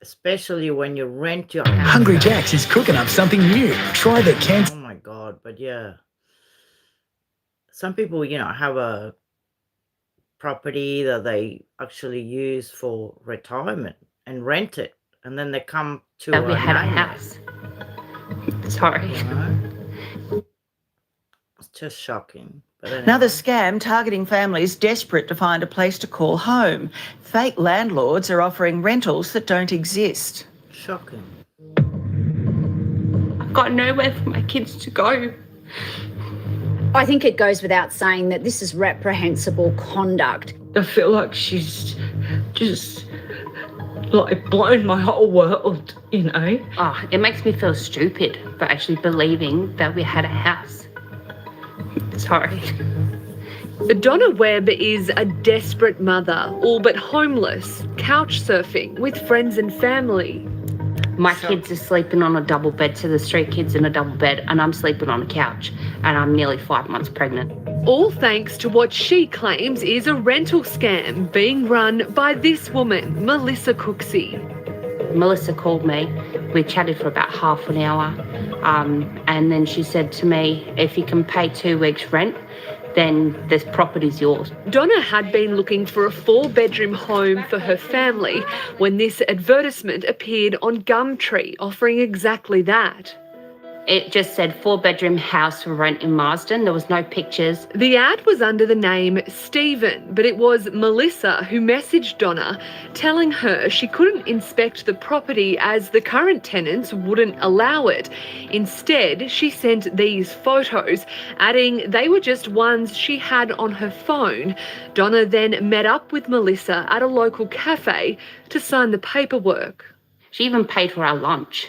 Especially when you rent your house. Hungry Jack's is cooking up something new. Try the Oh my God, but yeah. Some people, have a property that they actually use for retirement and rent it. And then they come to we had a house. Sorry. It's just shocking. But anyway. Another scam targeting families desperate to find a place to call home. Fake landlords are offering rentals that don't exist. Shocking. I've got nowhere for my kids to go. I think it goes without saying that this is reprehensible conduct. I feel like she's just blown my whole world, Oh, it makes me feel stupid for actually believing that we had a house. Sorry. Donna Webb is a desperate mother, all but homeless, couch surfing with friends and family. My kids are sleeping on a double bed, so the 3 kids in a double bed, and I'm sleeping on a couch, and I'm nearly 5 months pregnant. All thanks to what she claims is a rental scam being run by this woman, Melissa Cooksey. Melissa called me. We chatted for about half an hour, and then she said to me, if you can pay 2 weeks rent, then this property's yours. Donna had been looking for a 4-bedroom home for her family when this advertisement appeared on Gumtree, offering exactly that. It just said 4-bedroom house for rent in Marsden. There was no pictures. The ad was under the name Stephen, but it was Melissa who messaged Donna telling her she couldn't inspect the property as the current tenants wouldn't allow it. Instead, she sent these photos, adding they were just ones she had on her phone. Donna then met up with Melissa at a local cafe to sign the paperwork. She even paid for our lunch.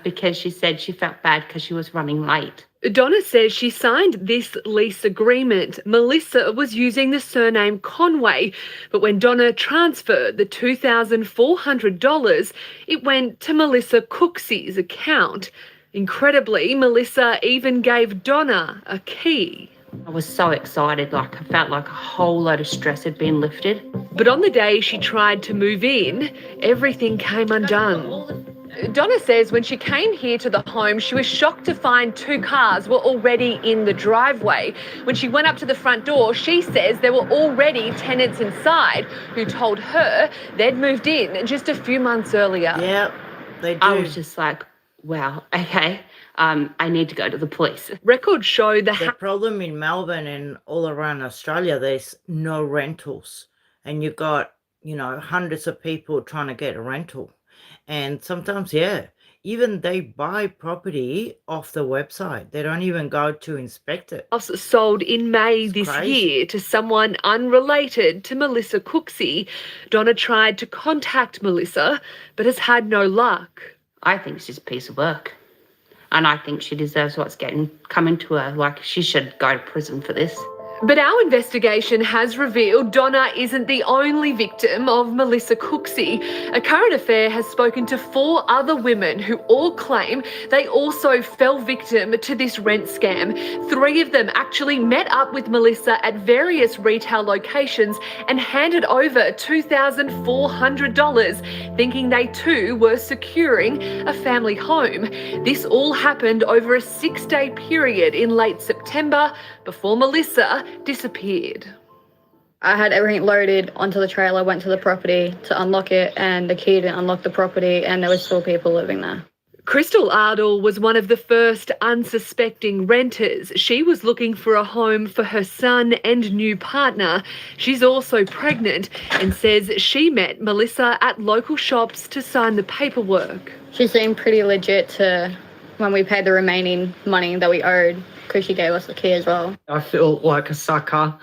Because she said she felt bad because she was running late. Donna says she signed this lease agreement. Melissa was using the surname Conway, but when Donna transferred the $2,400, it went to Melissa Cooksey's account. Incredibly, Melissa even gave Donna a key. I was so excited, I felt like a whole load of stress had been lifted. But on the day she tried to move in, everything came undone. Donna says when she came here to the home, she was shocked to find 2 cars were already in the driveway. When she went up to the front door, she says there were already tenants inside who told her they'd moved in just a few months earlier. Yeah, they do. I was just like, wow, okay, I need to go to the police. Records show the problem in Melbourne and all around Australia, there's no rentals. And you've got, hundreds of people trying to get a rental. And sometimes, even they buy property off the website. They don't even go to inspect it. Sold in May this year to someone unrelated to Melissa Cooksey. Donna tried to contact Melissa, but has had no luck. I think she's a piece of work. And I think she deserves what's coming to her. Like, she should go to prison for this. But our investigation has revealed Donna isn't the only victim of Melissa Cooksey. A Current Affair has spoken to 4 other women who all claim they also fell victim to this rent scam. 3 of them actually met up with Melissa at various retail locations and handed over $2,400, thinking they too were securing a family home. This all happened over a 6-day period in late September before Melissa disappeared. I had everything loaded onto the trailer, went to the property to unlock it, and the key didn't unlock the property, and there were still people living there. Crystal Ardle was one of the first unsuspecting renters. She was looking for a home for her son and new partner. She's also pregnant and says she met Melissa at local shops to sign the paperwork. She seemed pretty legit when we paid the remaining money that we owed, because she gave us the key as well. I feel like a sucker,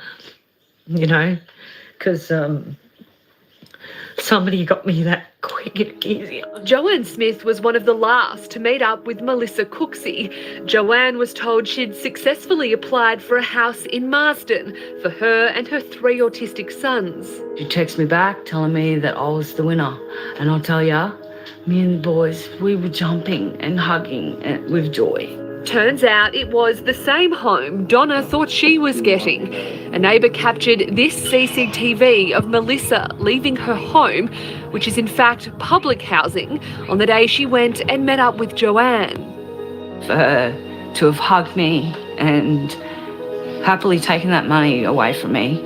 because somebody got me that quick and easy. Joanne Smith was one of the last to meet up with Melissa Cooksey. Joanne was told she'd successfully applied for a house in Marsden for her and her 3 autistic sons. She texted me back telling me that I was the winner. And I'll tell ya, me and the boys, we were jumping and hugging with joy. Turns out it was the same home Donna thought she was getting. A neighbour captured this CCTV of Melissa leaving her home, which is in fact public housing, on the day she went and met up with Joanne. For her to have hugged me and happily taken that money away from me,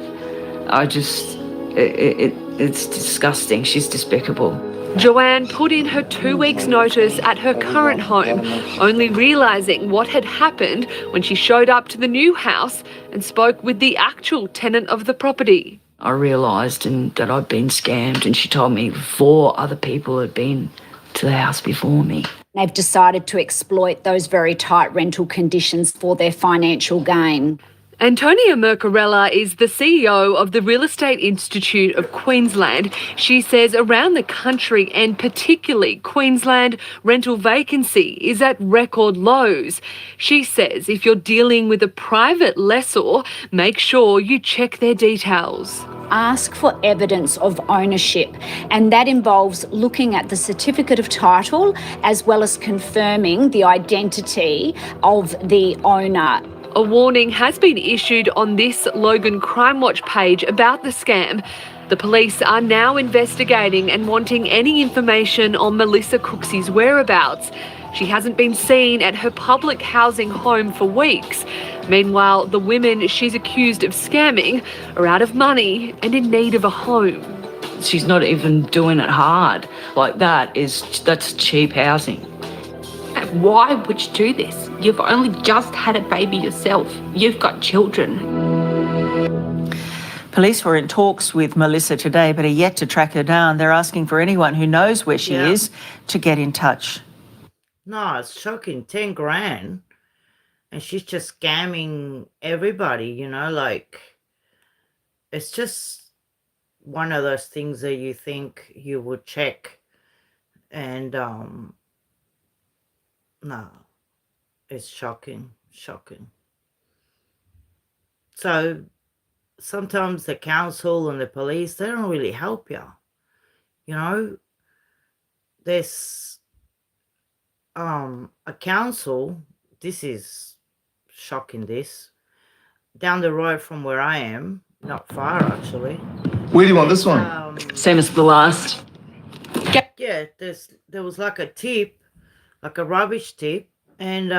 it's disgusting. She's despicable. Joanne put in her 2 weeks' notice at her current home, only realising what had happened when she showed up to the new house and spoke with the actual tenant of the property. I realised that I'd been scammed, and she told me 4 other people had been to the house before me. They've decided to exploit those very tight rental conditions for their financial gain. Antonia Mercarella is the CEO of the Real Estate Institute of Queensland. She says around the country, and particularly Queensland, rental vacancy is at record lows. She says if you're dealing with a private lessor, make sure you check their details. Ask for evidence of ownership, and that involves looking at the certificate of title as well as confirming the identity of the owner. A warning has been issued on this Logan Crime Watch page about the scam. The police are now investigating and wanting any information on Melissa Cooksey's whereabouts. She hasn't been seen at her public housing home for weeks. Meanwhile, the women she's accused of scamming are out of money and in need of a home. She's not even doing it hard. Like that's cheap housing. Why would you do this? You've only just had a baby yourself. You've got children. Police were in talks with Melissa today but are yet to track her down. They're asking for anyone who knows where she is to get in touch. No, it's shocking. 10 grand. And she's just scamming everybody, you know, like, it's just one of those things that you think you would check. And, no, it's shocking. So sometimes the council and the police, they don't really help you. You know, there's a council, this is shocking, this, down the road from where I am, not far actually. Where do you want this one? Same as the last. Yeah, there was like a tip, like a rubbish tip, and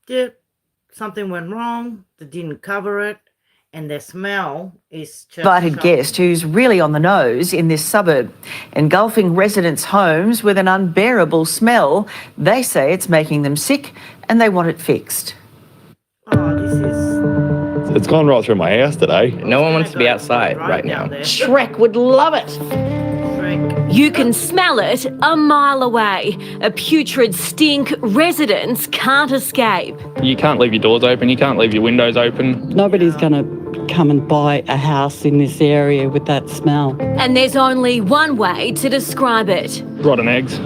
yeah, something went wrong, they didn't cover it, and the smell is just Invited shocking. guest who's really on the nose in this suburb, engulfing residents' homes with an unbearable smell. They say it's making them sick and they want it fixed. It's gone right through my house today. No one wants to be outside right now. Shrek would love it. You can smell it a mile away. A putrid stink residents can't escape. You can't leave your doors open, you can't leave your windows open. Nobody's going to come and buy a house in this area with that smell. And there's only one way to describe it. Rotten eggs,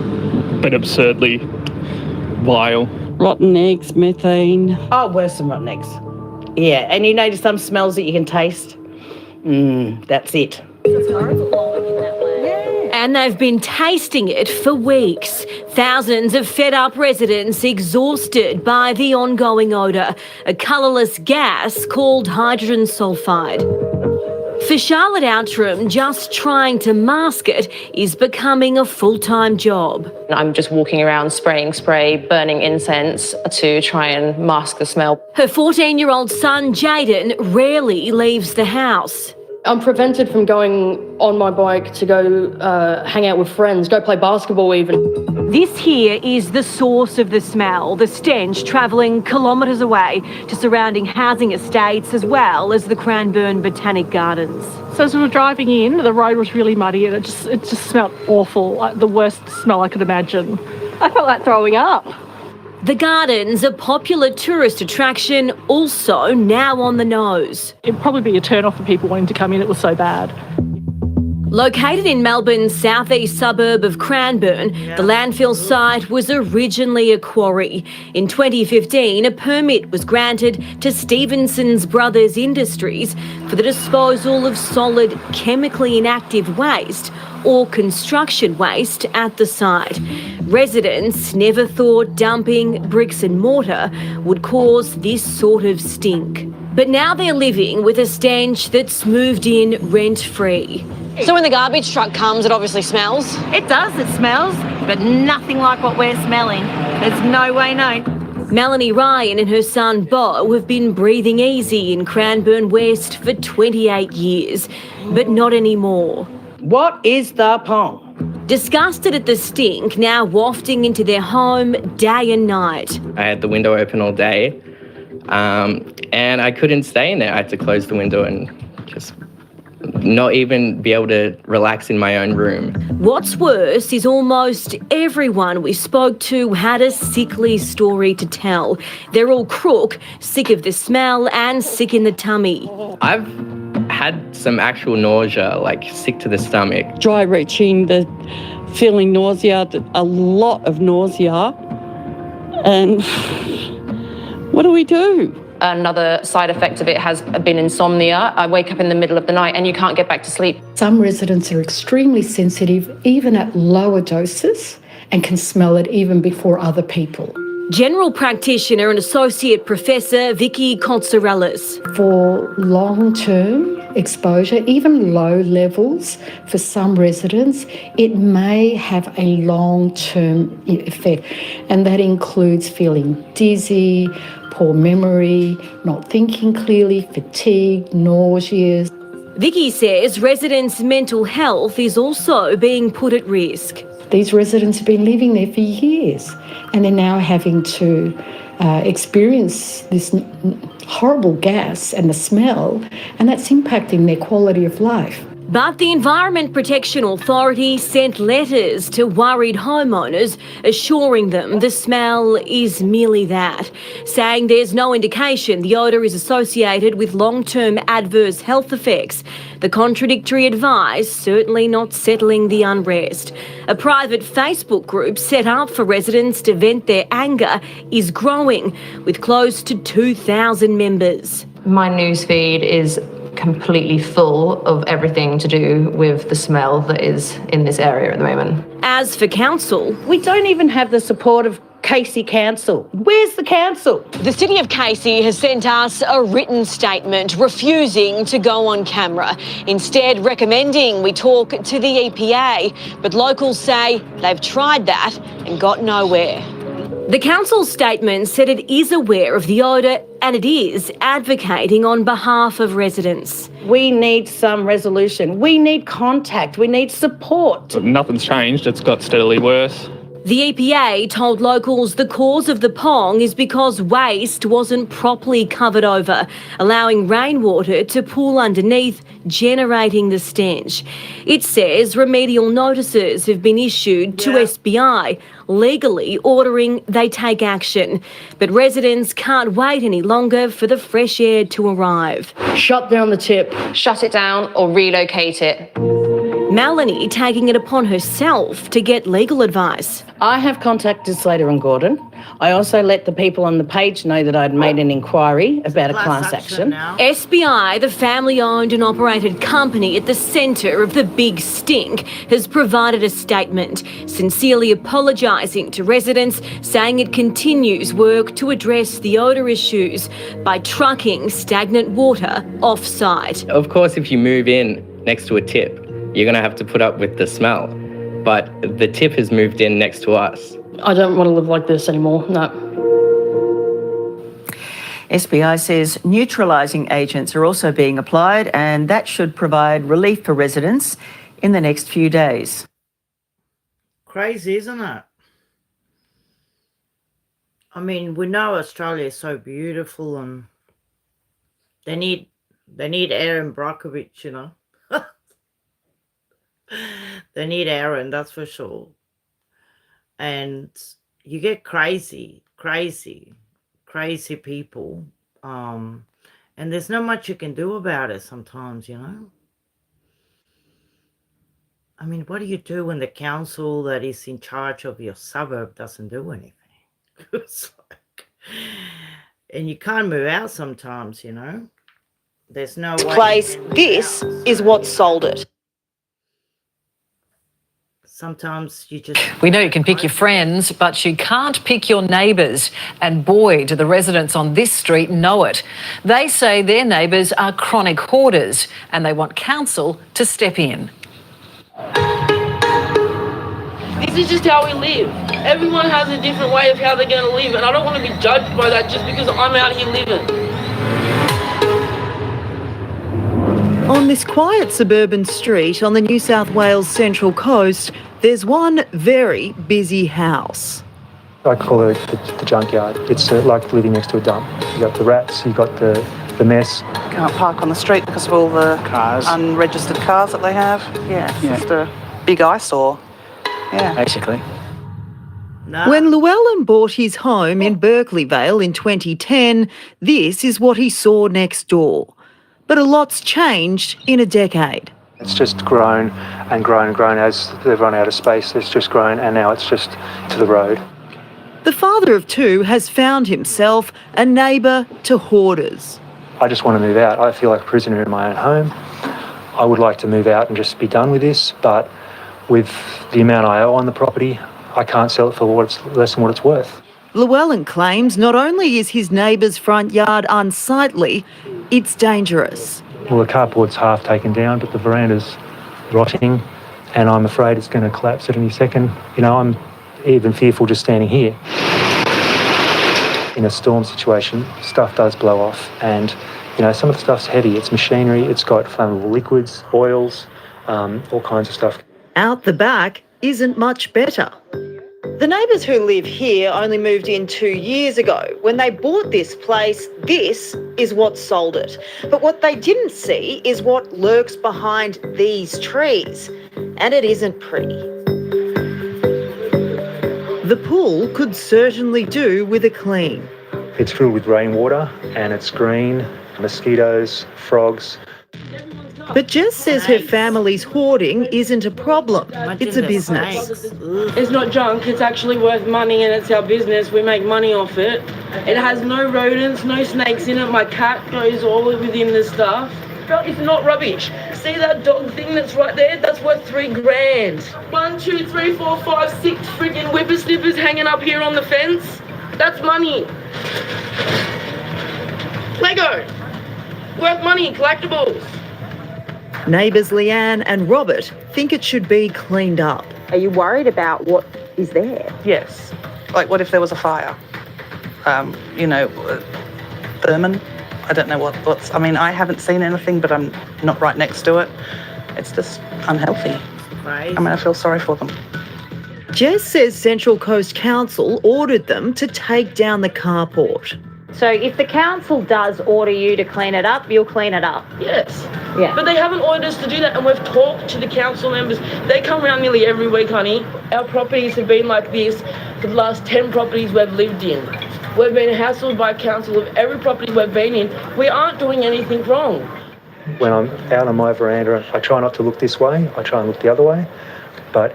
but absurdly vile. Rotten eggs, methane. Oh, worse than rotten eggs. Yeah, and you notice some smells that you can taste? That's it. And they've been tasting it for weeks. Thousands of fed-up residents exhausted by the ongoing odour, a colourless gas called hydrogen sulphide. For Charlotte Outram, just trying to mask it is becoming a full-time job. I'm just walking around spraying spray, burning incense to try and mask the smell. Her 14-year-old son, Jaden, rarely leaves the house. I'm prevented from going on my bike to go hang out with friends, go play basketball even. This here is the source of the smell, the stench travelling kilometres away to surrounding housing estates as well as the Cranbourne Botanic Gardens. So as we were driving in, the road was really muddy and it just smelled awful, like the worst smell I could imagine. I felt like throwing up. The gardens, a popular tourist attraction, also now on the nose. It'd probably be a turn-off for people wanting to come in, it was so bad. Located in Melbourne's southeast suburb of Cranbourne, the landfill site was originally a quarry. In 2015, a permit was granted to Stevenson's Brothers Industries for the disposal of solid, chemically inactive waste or construction waste at the site. Residents never thought dumping bricks and mortar would cause this sort of stink. But now they're living with a stench that's moved in rent-free. So when the garbage truck comes, it obviously smells? It does, it smells, but nothing like what we're smelling. There's no way known. Melanie Ryan and her son Bo have been breathing easy in Cranbourne West for 28 years, but not anymore. What is the pong? Disgusted at the stink now wafting into their home day and night. I had the window open all day, and I couldn't stay in there. I had to close the window and just not even be able to relax in my own room. What's worse is almost everyone we spoke to had a sickly story to tell. They're all crook, sick of the smell and sick in the tummy. I've had some actual nausea, like sick to the stomach. Dry reaching, the feeling nausea, a lot of nausea. And what do we do? Another side effect of it has been insomnia. I wake up in the middle of the night and you can't get back to sleep. Some residents are extremely sensitive, even at lower doses, and can smell it even before other people. General practitioner and associate professor Vicky Consorellis. For long-term exposure, even low levels, for some residents, it may have a long-term effect, and that includes feeling dizzy, poor memory, not thinking clearly, fatigue, nausea. Vicky says residents' mental health is also being put at risk. These residents have been living there for years, and they're now having to experience this horrible gas and the smell, and that's impacting their quality of life. But the Environment Protection Authority sent letters to worried homeowners assuring them the smell is merely that, saying there's no indication the odour is associated with long-term adverse health effects. The contradictory advice certainly not settling the unrest. A private Facebook group set up for residents to vent their anger is growing, with close to 2,000 members. My newsfeed is completely full of everything to do with the smell that is in this area at the moment. As for council, We don't even have the support of Casey Council. Where's the council? The City of Casey has sent us a written statement refusing to go on camera, instead recommending we talk to the EPA. But locals say they've tried that and got nowhere. the council's statement said it is aware of the odour and it is advocating on behalf of residents. We need some resolution. We need contact. We need support. Nothing's changed. It's got steadily worse. The EPA told locals the cause of the pong is because waste wasn't properly covered over, allowing rainwater to pool underneath, generating the stench. It says remedial notices have been issued to SBI, legally ordering they take action. But residents can't wait any longer for the fresh air to arrive. Shut down the tip. Shut it down or relocate it. Melanie taking it upon herself to get legal advice. I have contacted Slater and Gordon. I also let the people on the page know that I'd made an inquiry about a class action. SBI, the family-owned and operated company at the centre of the big stink, has provided a statement, sincerely apologising to residents, saying it continues work to address the odour issues by trucking stagnant water off-site. Of course, if you move in next to a tip, you're going to have to put up with the smell. But the tip has moved in next to us. I don't want to live like this anymore, no. SBI says neutralising agents are also being applied, and that should provide relief for residents in the next few days. Crazy, isn't it? I mean, we know Australia is so beautiful and they need Aaron Brockovich, you know. They need Aaron, that's for sure. And you get crazy people. And there's not much you can do about it sometimes, you know. I mean, what do you do when the council that is in charge of your suburb doesn't do anything? It's like, and you can't move out sometimes, you know. There's no way. Place, this is what sold it. Sometimes you just... We know you can pick your friends, but you can't pick your neighbours. And boy, do the residents on this street know it. They say their neighbours are chronic hoarders and they want council to step in. This is just how we live. Everyone has a different way of how they're going to live, and I don't want to be judged by that just because I'm out here living. On this quiet suburban street on the New South Wales Central Coast, there's one very busy house. I call it the junkyard. It's like living next to a dump. You got the rats, you got the mess. Can't park on the street because of all the Cars. Unregistered cars that they have. Yeah, it's just a big eyesore. Yeah. Basically. When Llewellyn bought his home in Berkeleyvale in 2010, this is what he saw next door. But a lot's changed in a decade. It's just grown and grown and grown as they've run out of space. It's just grown and now it's just to the road. The father of two has found himself a neighbour to hoarders. I just want to move out. I feel like a prisoner in my own home. I would like to move out and just be done with this, but with the amount I owe on the property, I can't sell it for less than what it's worth. Llewellyn claims not only is his neighbour's front yard unsightly, it's dangerous. Well, the carport's half taken down, but the veranda's rotting, and I'm afraid it's going to collapse at any second. You know, I'm even fearful just standing here. In a storm situation, stuff does blow off, and, you know, some of the stuff's heavy. It's machinery, it's got flammable liquids, oils, all kinds of stuff. Out the back, isn't much better. The neighbours who live here only moved in 2 years ago. When they bought this place, this is what sold it. But what they didn't see is what lurks behind these trees. And it isn't pretty. The pool could certainly do with a clean. It's filled with rainwater and it's green, mosquitoes, frogs. But Jess says her family's hoarding isn't a problem. It's a business. It's not junk, it's actually worth money and it's our business. We make money off it. It has no rodents, no snakes in it. My cat goes all within the stuff. It's not rubbish. See that dog thing that's right there? That's worth $3,000. 1, 2, 3, 4, 5, 6 freaking whippersnippers hanging up here on the fence. That's money. Lego. Worth money, collectibles. Neighbours Leanne and Robert think it should be cleaned up. Are you worried about what is there? Yes. Like, what if there was a fire? Vermin. I don't know what's... I mean, I haven't seen anything, but I'm not right next to it. It's just unhealthy. Right. I mean, I feel sorry for them. Jess says Central Coast Council ordered them to take down the carport. So if the council does order you to clean it up, you'll clean it up? Yes. Yeah. But they haven't ordered us to do that, and we've talked to the council members. They come around nearly every week, honey. Our properties have been like this for the last 10 properties we've lived in. We've been hassled by council of every property we've been in. We aren't doing anything wrong. When I'm out on my veranda, I try not to look this way. I try and look the other way. But,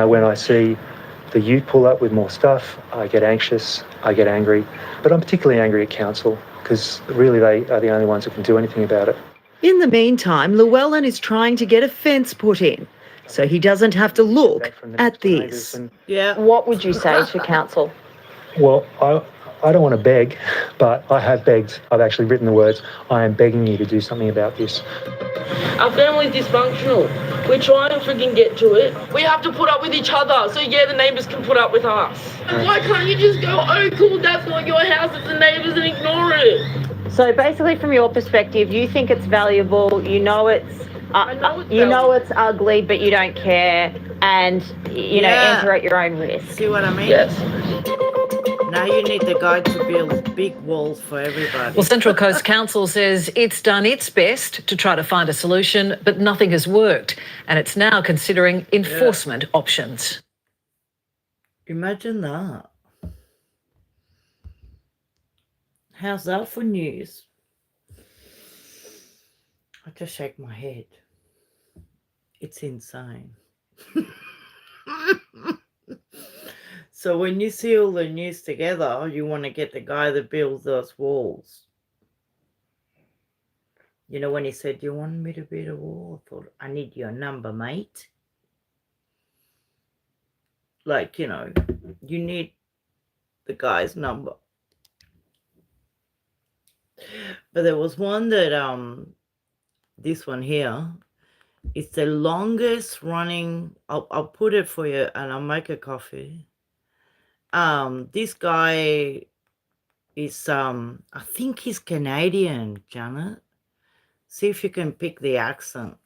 when I see the ute pull up with more stuff, I get anxious, I get angry. But I'm particularly angry at council because really they are the only ones who can do anything about it. In the meantime, Llewellyn is trying to get a fence put in so he doesn't have to look at this. Yeah. What would you say to council? Well, I don't want to beg, but I have begged. I've actually written the words, I am begging you to do something about this. Our family's dysfunctional. We're trying to freaking get to it. We have to put up with each other, so the neighbours can put up with us. Why can't you just go, oh cool, that's not your house, it's the neighbours, and ignore it? So basically, from your perspective, you think it's valuable, you know it's ugly, but you don't care, and enter at your own risk. See what I mean? Yes. Now you need the guy to build big walls for everybody. Well, Central Coast Council says it's done its best to try to find a solution, but nothing has worked, and it's now considering enforcement options. Imagine that. How's that for news? I just shake my head. It's insane. So when you see all the news together, you want to get the guy that builds those walls. When he said, you want me to build a wall? I thought, I need your number, mate. Like, you need the guy's number. But there was one that, this one here, it's the longest running, I'll put it for you and I'll make a coffee. This guy is, I think he's Canadian, Janet. See if you can pick the accent.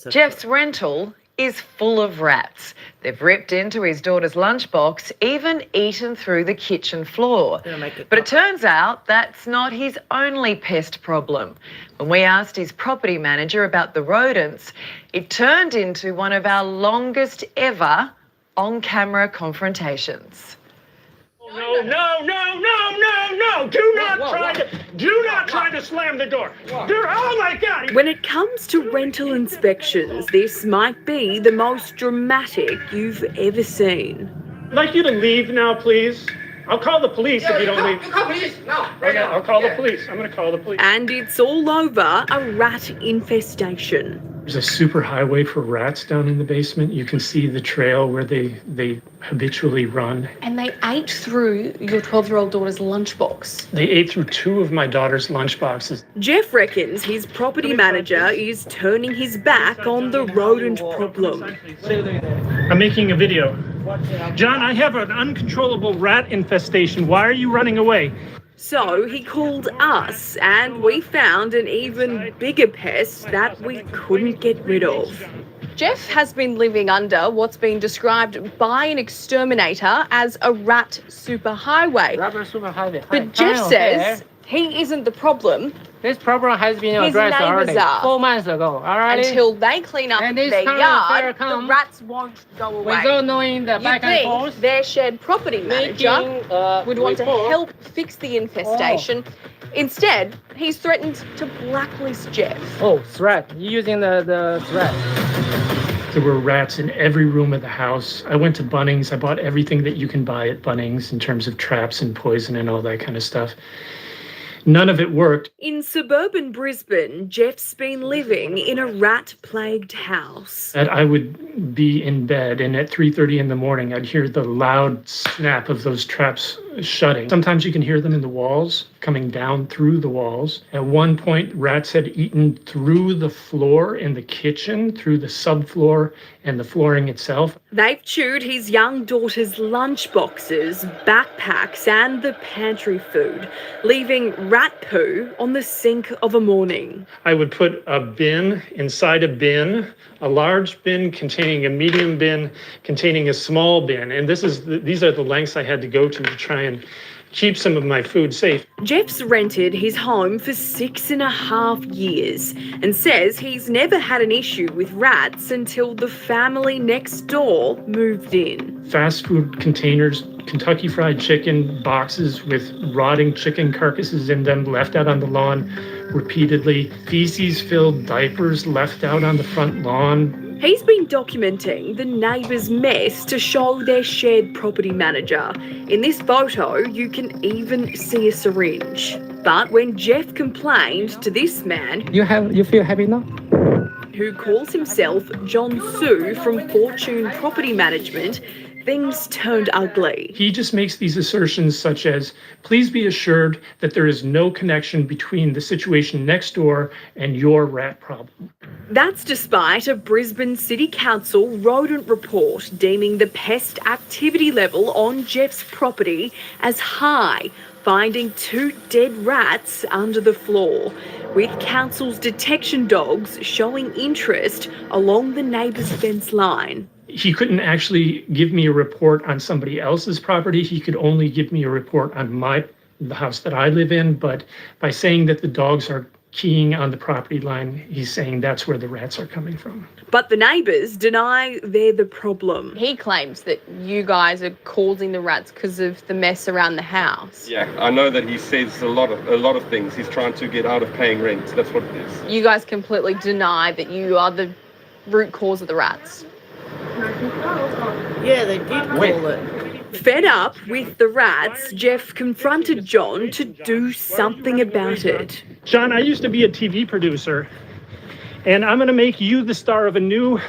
Jeff's rental is full of rats. They've ripped into his daughter's lunchbox, even eaten through the kitchen floor. But it turns out that's not his only pest problem. When we asked his property manager about the rodents, it turned into one of our longest ever on-camera confrontations. No. Do not try to slam the door. Oh my God. When it comes to rental inspections, this might be the most dramatic you've ever seen. I'd like you to leave now, please. I'll call the police if you don't leave. Police. No, right now. I'll call the police. I'm going to call the police. And it's all over a rat infestation. There's a super highway for rats down in the basement. You can see the trail where they habitually run. And they ate through your 12-year-old daughter's lunchbox. They ate through 2 of my daughter's lunchboxes. Jeff reckons his property manager is turning his back on the rodent problem. I'm making a video. John, I have an uncontrollable rat infestation. Why are you running away? So he called us and we found an even bigger pest that we couldn't get rid of. Jeff has been living under what's been described by an exterminator as a rat superhighway. But Jeff says he isn't the problem. This problem has been His addressed neighbours already are. 4 months ago. Alright. Until they clean up And this their time yard, after the rats won't go away. Without knowing the You'd back and think forth, their shared property manager would want to help fix the infestation. Instead, he's threatened to blacklist Jeff. Oh, threat. You're using the threat. There were rats in every room of the house. I went to Bunnings. I bought everything that you can buy at Bunnings in terms of traps and poison and all that kind of stuff. None of it worked. In suburban Brisbane, Jeff's been living in a rat-plagued house. And I would be in bed, and at 3:30 in the morning, I'd hear the loud snap of those traps shutting. Sometimes you can hear them in the walls, coming down through the walls. At one point, rats had eaten through the floor in the kitchen, through the subfloor and the flooring itself. They've chewed his young daughter's lunch boxes, backpacks and the pantry food, leaving rat poo on the sink of a morning. I would put a bin inside a bin, a large bin containing a medium bin, containing a small bin. And these are the lengths I had to go to try and keep some of my food safe. Jeff's rented his home for 6.5 years and says he's never had an issue with rats until the family next door moved in. Fast food containers, Kentucky Fried Chicken boxes with rotting chicken carcasses in them left out on the lawn repeatedly, feces-filled diapers left out on the front lawn. He's been documenting the neighbours' mess to show their shared property manager. In this photo, you can even see a syringe. But when Jeff complained to this man, You feel happy now? who calls himself John Sue from Fortune Property Management, things turned ugly. He just makes these assertions such as, please be assured that there is no connection between the situation next door and your rat problem. That's despite a Brisbane City Council rodent report deeming the pest activity level on Jeff's property as high, finding 2 dead rats under the floor, with council's detection dogs showing interest along the neighbour's fence line. He couldn't actually give me a report on somebody else's property. He could only give me a report on the house that I live in. But by saying that the dogs are keying on the property line, he's saying that's where the rats are coming from. But the neighbours deny they're the problem. He claims that you guys are causing the rats because of the mess around the house. Yeah, I know that he says a lot of things. He's trying to get out of paying rent. That's what it is. You guys completely deny that you are the root cause of the rats. Yeah, they did call it. Fed up with the rats, Jeff confronted John to do something about it. John, I used to be a TV producer, and I'm going to make you the star of a new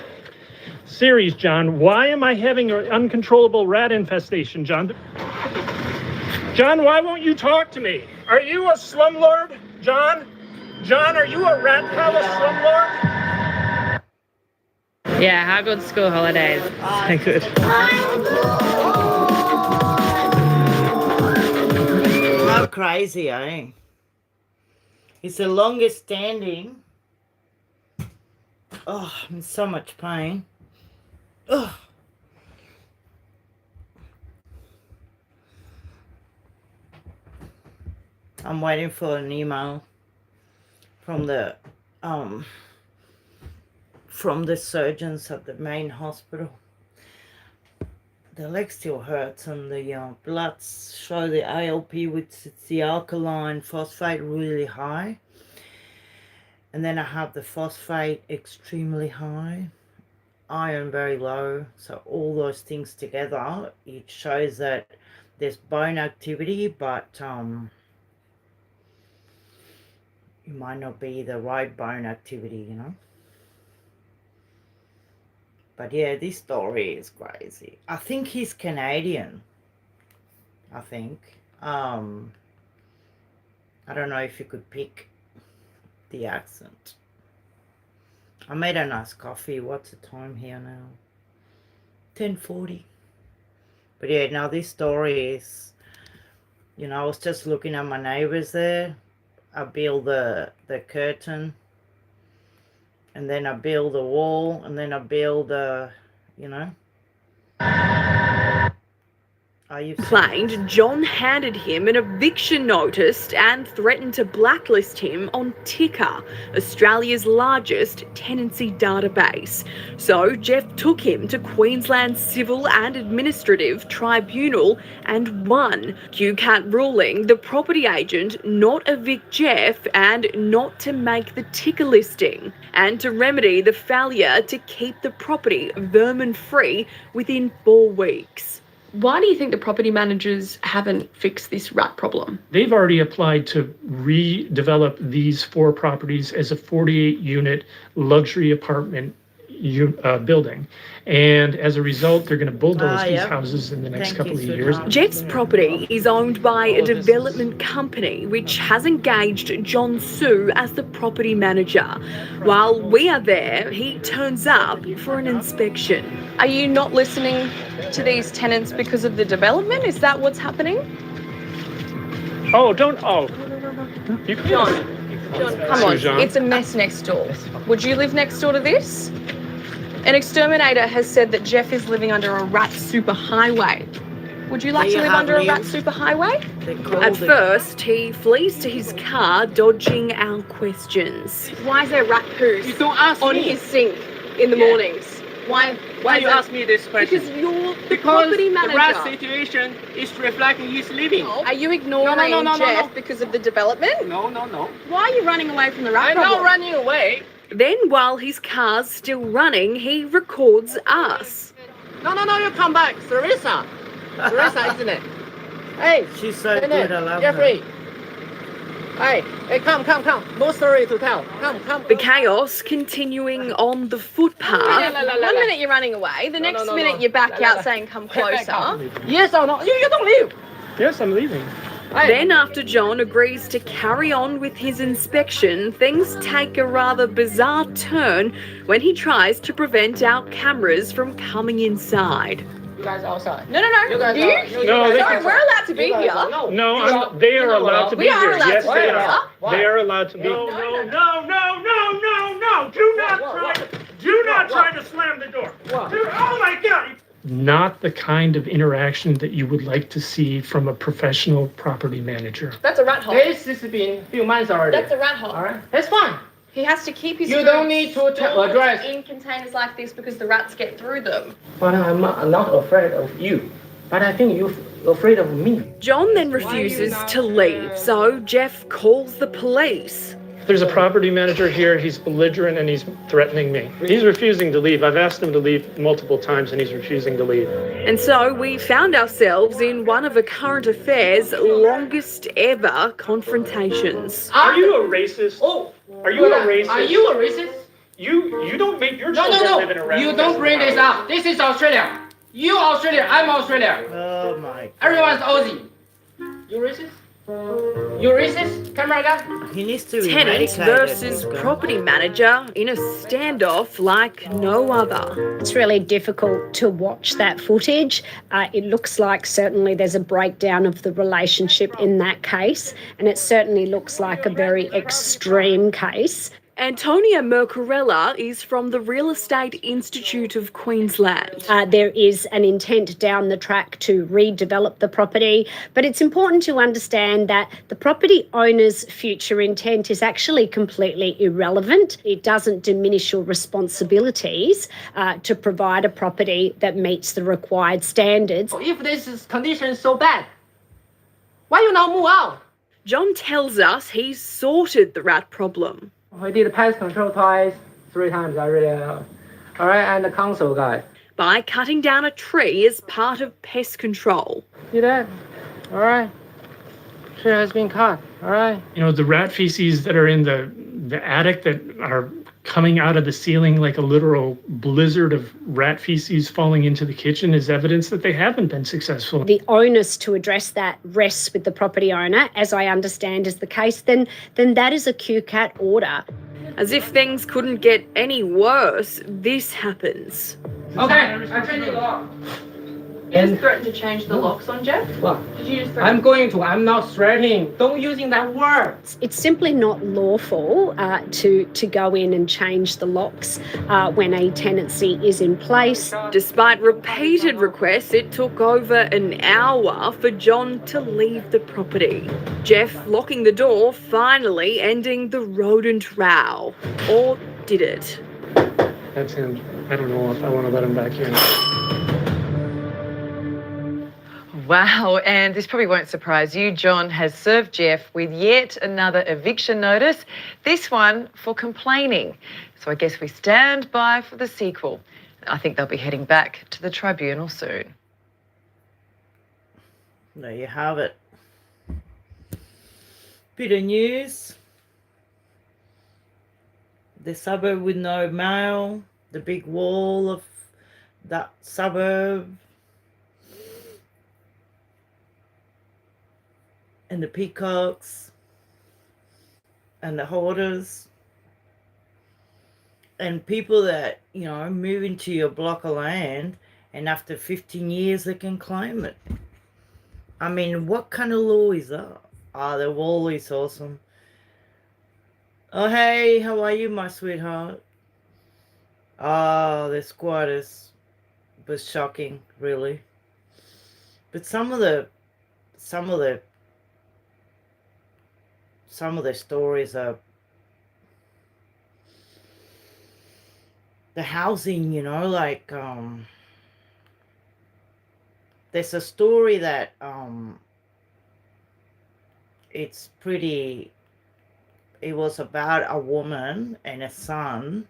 series, John. Why am I having an uncontrollable rat infestation, John? John, why won't you talk to me? Are you a slumlord, John? John, are you a rat palace slumlord? Yeah, how good school holidays? Thank good. How crazy, eh? It's the longest standing. Oh, I'm in so much pain. Oh. I'm waiting for an email from the surgeons at the main hospital. The leg still hurts and the bloods show the ALP, which is the alkaline phosphate, really high. And then I have the phosphate extremely high, iron very low. So all those things together, it shows that there's bone activity, but it might not be the right bone activity, you know. But yeah, this story is crazy. I think he's Canadian. I think. I don't know if you could pick the accent. I made a nice coffee. What's the time here now? 10:40. But yeah, now this story is, you know, I was just looking at my neighbours there. I built the curtain And then I build a wall, and then I build a, you know. Complained, John handed him an eviction notice and threatened to blacklist him on Ticker, Australia's largest tenancy database. So Jeff took him to Queensland's Civil and Administrative Tribunal and won, QCAT ruling the property agent not evict Jeff and not to make the Ticker listing, and to remedy the failure to keep the property vermin-free within 4 weeks. Why do you think the property managers haven't fixed this rat problem? They've already applied to redevelop these 4 properties as a 48-unit luxury apartment building. And as a result, they're going to bulldoze these houses in the next couple of years. Jeff's property is owned by a development company which has engaged John Sue as the property manager. While we are there, he turns up for an inspection. Are you not listening to these tenants because of the development? Is that what's happening? Oh, don't. You can. John, come on. It's a mess next door. Would you live next door to this? An exterminator has said that Jeff is living under a rat superhighway. Would you like to live under a rat superhighway? At first, he flees to his car, dodging our questions. Why is there rat poos on his sink in the mornings? Why you ask me this question? Because you're the property manager. The rat situation is reflecting his living. Are you ignoring Jeff because of the development? No. Why are you running away from the rat I'm problem? not running away. Then, while his car's still running, he records us. No, you come back. Teresa, isn't it? Hey, she's so good, I love Jeffrey. Hey, come. No story to tell. Come. The chaos continuing on the footpath. 1 minute you're running away, the next minute you're back out saying come closer. Yes or no? You don't leave. Yes, I'm leaving. Then, after John agrees to carry on with his inspection, things take a rather bizarre turn when he tries to prevent our cameras from coming inside. You guys outside. No. You guys You? No, Sorry, we're allowed to be here. No, they are allowed to be here. Yes, they are. Why? They are allowed to be. No. Do not try to slam the door. Oh my God. Not the kind of interaction that you would like to see from a professional property manager. That's a rat hole. This has been a few months already. That's a rat hole. All right, that's fine. He has to keep his You don't need to address. in containers like this because the rats get through them. But I'm not afraid of you. But I think you're afraid of me. John then refuses to leave, so Jeff calls the police. There's a property manager here. He's belligerent and he's threatening me. He's refusing to leave. I've asked him to leave multiple times and he's refusing to leave. And so we found ourselves in one of a current affairs' longest ever confrontations. Are you a racist? Oh, Are you a racist? Are you a racist? You don't make your children live in a rat. You don't bring this up. This is Australia. You Australia. I'm Australia. Oh my God. Everyone's Aussie. You racist? You racist, camera guy? He needs to Tenant eradicate versus it. property manager in a standoff like no other. It's really difficult to watch that footage. It looks like certainly there's a breakdown of the relationship in that case, and it certainly looks like a very extreme case. Antonia Mercarella is from the Real Estate Institute of Queensland. There is an intent down the track to redevelop the property, but it's important to understand that the property owner's future intent is actually completely irrelevant. It doesn't diminish your responsibilities to provide a property that meets the required standards. If this condition is so bad, why you not move out? John tells us he's sorted the rat problem. We did pest control twice, 3 times already. All right, and the council guy. By cutting down a tree as part of pest control. See that? All right. Tree has been cut. All right. You know, the rat feces that are in the attic that are coming out of the ceiling like a literal blizzard of rat feces falling into the kitchen is evidence that they haven't been successful. The onus to address that rests with the property owner, as I understand is the case, then that is a QCAT order. As if things couldn't get any worse, this happens. Okay, I turn it off. And threatened to change the locks on Jeff? well, Did you just I'm going to. I'm not threatening. Don't using that word. It's simply not lawful to go in and change the locks when a tenancy is in place. Despite repeated requests, it took over an hour for John to leave the property. Jeff locking the door, finally ending the rodent row. Or did it? That's him. I don't know if I want to let him back in. Wow, and this probably won't surprise you. John has served Jeff with yet another eviction notice, this one for complaining. So I guess we stand by for the sequel. I think they'll be heading back to the tribunal soon. There you have it. Bit of news. The suburb with no mail, the big wall of that suburb, and the peacocks, and the hoarders, and people that, you know, move into your block of land and after 15 years they can claim it. I mean, what kind of law is that? The wall is awesome. Oh, hey, how are you, my sweetheart? The squatters was shocking, really. But some of the stories are the housing, you know, like there's a story that it was about a woman and a son,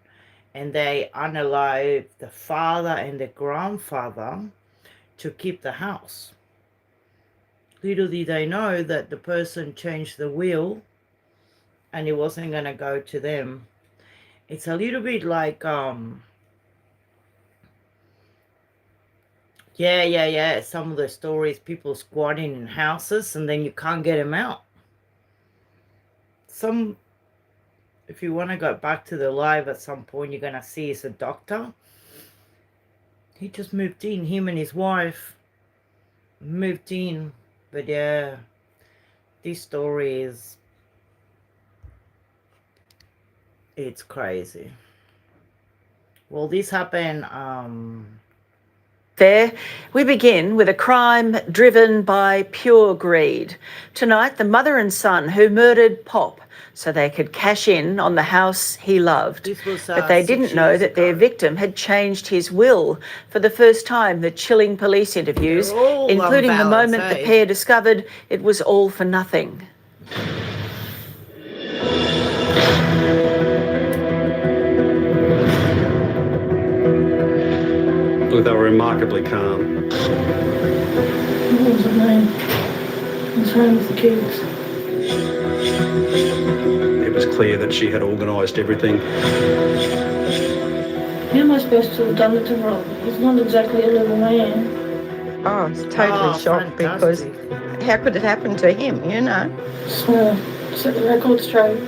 and they unalived the father and the grandfather to keep the house. Little did they know that the person changed the will and it wasn't going to go to them. It's a little bit like, some of the stories, people squatting in houses and then you can't get them out. If you want to go back to the live at some point, you're going to see is a doctor. He just moved in, him and his wife moved in. But yeah, this story it's crazy. Well, this happened There, we begin with a crime driven by pure greed. Tonight, the mother and son who murdered Pop so they could cash in on the house he loved. But they didn't know that their victim had changed his will. For the first time, the chilling police interviews, including the moment the pair discovered it was all for nothing. Look, they were remarkably calm. What was her name? What's wrong with the kids? It was clear that she had organised everything. How am I supposed to have done it to Rob? He's not exactly a little man. Oh, I was totally shocked because how could it happen to him, you know? So, set the record straight.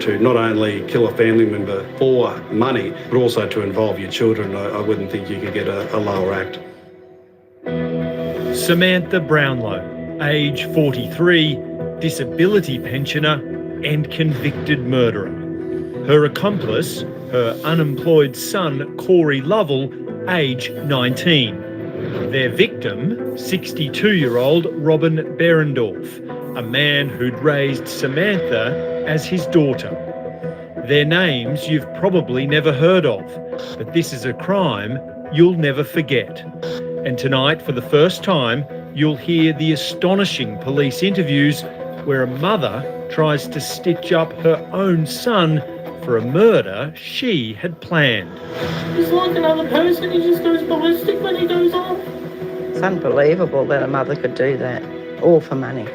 To not only kill a family member for money, but also to involve your children, I wouldn't think you could get a lower act. Samantha Brownlow, age 43, disability pensioner and convicted murderer. Her accomplice, her unemployed son, Corey Lovell, age 19. Their victim, 62-year-old Robin Berendorf, a man who'd raised Samantha as his daughter. Their names you've probably never heard of, but this is a crime you'll never forget. And tonight, for the first time, you'll hear the astonishing police interviews where a mother tries to stitch up her own son for a murder she had planned. He's like another person, he just goes ballistic when he goes off. It's unbelievable that a mother could do that, all for money.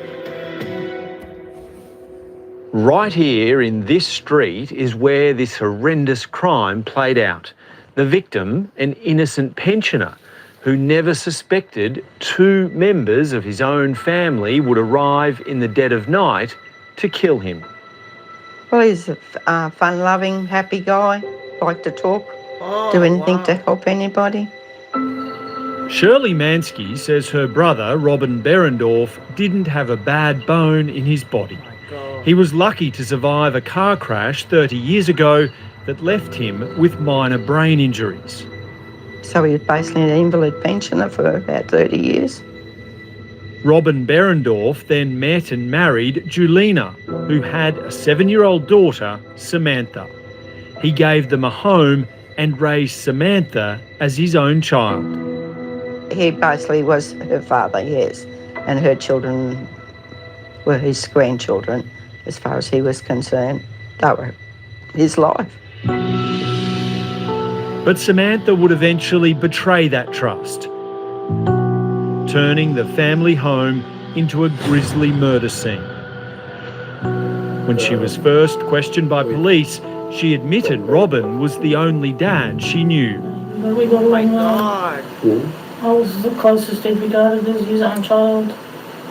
Right here in this street is where this horrendous crime played out. The victim, an innocent pensioner who never suspected two members of his own family would arrive in the dead of night to kill him. Well, he's a fun-loving, happy guy, like to talk. do anything to help anybody. Shirley Mansky says her brother, Robin Berendorf, didn't have a bad bone in his body. He was lucky to survive a car crash 30 years ago that left him with minor brain injuries. So he was basically an invalid pensioner for about 30 years. Robin Berendorf then met and married Julina, who had a 7-year-old daughter, Samantha. He gave them a home and raised Samantha as his own child. He basically was her father, yes, and her children were his grandchildren as far as he was concerned. They were his life. But Samantha would eventually betray that trust, turning the family home into a grisly murder scene. When she was first questioned by police, she admitted Robin was the only dad she knew. When we got away, I was the closest he'd regarded as his own child.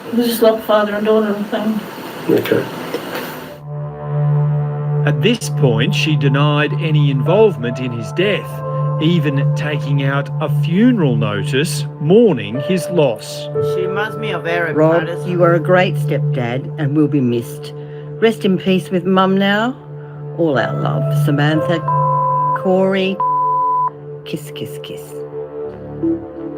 It was just like father and daughter thing. Okay. At this point, she denied any involvement in his death, even taking out a funeral notice mourning his loss. She must be a very Rob, you are a great stepdad and will be missed. Rest in peace with Mum now. All our love. Samantha, Corey, kiss, kiss, kiss.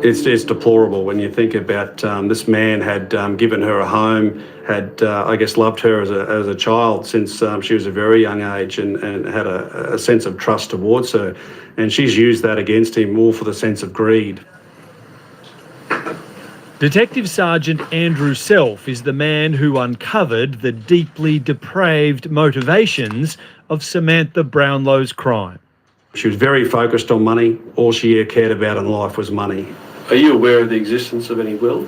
It's deplorable when you think about this man had given her a home, had, I guess, loved her as a child since she was a very young age and had a sense of trust towards her. And she's used that against him all for the sense of greed. Detective Sergeant Andrew Self is the man who uncovered the deeply depraved motivations of Samantha Brownlow's crime. She was very focused on money. All she cared about in life was money. Are you aware of the existence of any will?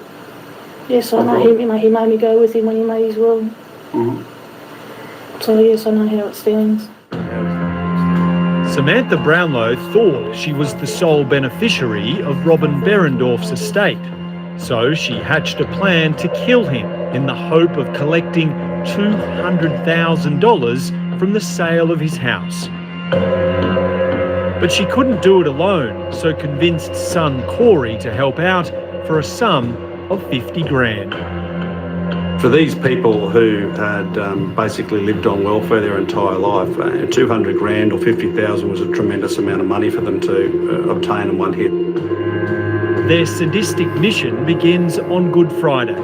Yes, I know he made me go with him when he made his will. Mm-hmm. So yes, I know how it stands. Samantha Brownlow thought she was the sole beneficiary of Robin Berendorf's estate, so she hatched a plan to kill him in the hope of collecting $200,000 from the sale of his house. But she couldn't do it alone, so convinced son Corey to help out for a sum of 50 grand. For these people who had basically lived on welfare their entire life, 200 grand or 50,000 was a tremendous amount of money for them to obtain in one hit. Their sadistic mission begins on Good Friday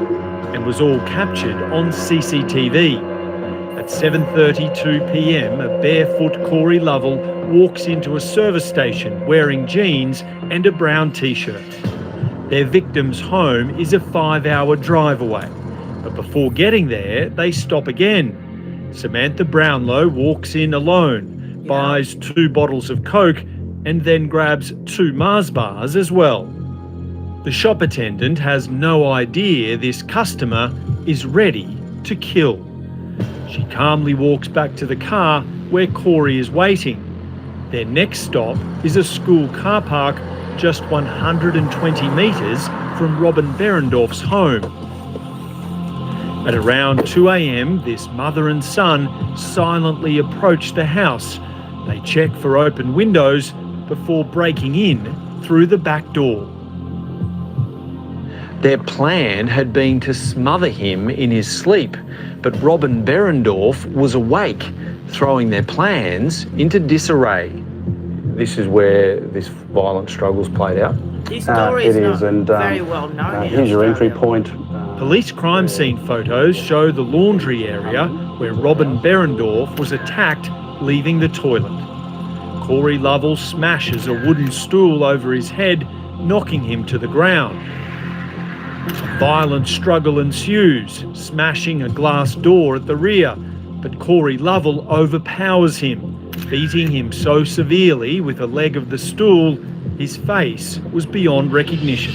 and was all captured on CCTV. At 7:32 p.m, a barefoot Corey Lovell walks into a service station wearing jeans and a brown t-shirt. Their victim's home is a 5-hour drive away, but before getting there, they stop again. Samantha Brownlow walks in alone, buys 2 bottles of Coke, and then grabs 2 Mars bars as well. The shop attendant has no idea this customer is ready to kill. She calmly walks back to the car where Corey is waiting. Their next stop is a school car park just 120 metres from Robin Berendorf's home. At around 2 a.m, this mother and son silently approach the house. They check for open windows before breaking in through the back door. Their plan had been to smother him in his sleep, but Robin Berendorf was awake, throwing their plans into disarray. This is where this violent struggle's played out. This story is not very well known. Here's your entry point. Police crime scene photos show the laundry area where Robin Berendorf was attacked, leaving the toilet. Corey Lovell smashes a wooden stool over his head, knocking him to the ground. A violent struggle ensues, smashing a glass door at the rear, but Corey Lovell overpowers him, beating him so severely with a leg of the stool, his face was beyond recognition.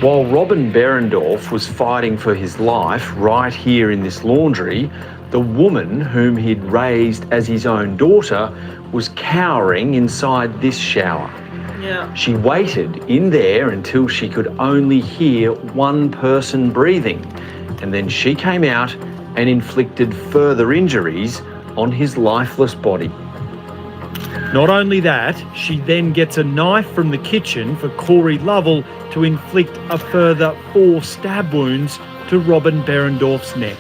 While Robin Berendorf was fighting for his life right here in this laundry, the woman whom he'd raised as his own daughter was cowering inside this shower. She waited in there until she could only hear one person breathing, and then she came out and inflicted further injuries on his lifeless body. Not only that, she then gets a knife from the kitchen for Corey Lovell to inflict a further 4 stab wounds to Robin Behrendorf's neck.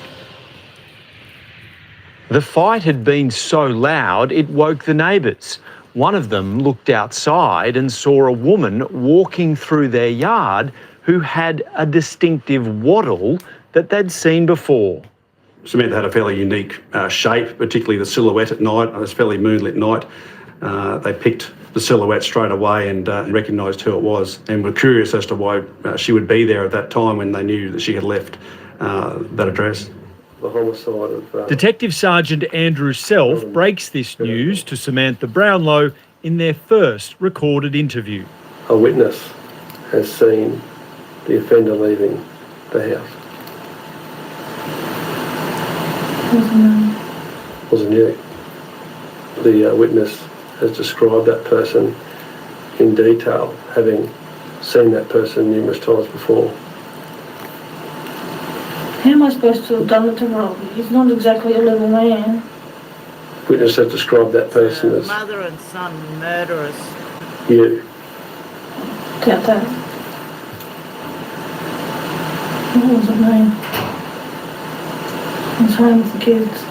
The fight had been so loud it woke the neighbours. One of them looked outside and saw a woman walking through their yard who had a distinctive waddle that they'd seen before. Samantha had a fairly unique shape, particularly the silhouette at night. It was a fairly moonlit night. They picked the silhouette straight away and recognised who it was, and were curious as to why she would be there at that time when they knew that she had left that address. The homicide of... Detective Sergeant Andrew Self breaks this news to Samantha Brownlow in their first recorded interview. A witness has seen the offender leaving the house. Wasn't you? The witness has described that person in detail, having seen that person numerous times before. How am I supposed to have done it to Robbie? He's not exactly a little man. Witness has described that person as Mother and son murderers. you. Doubt that. What was it mean? I was home with the kids.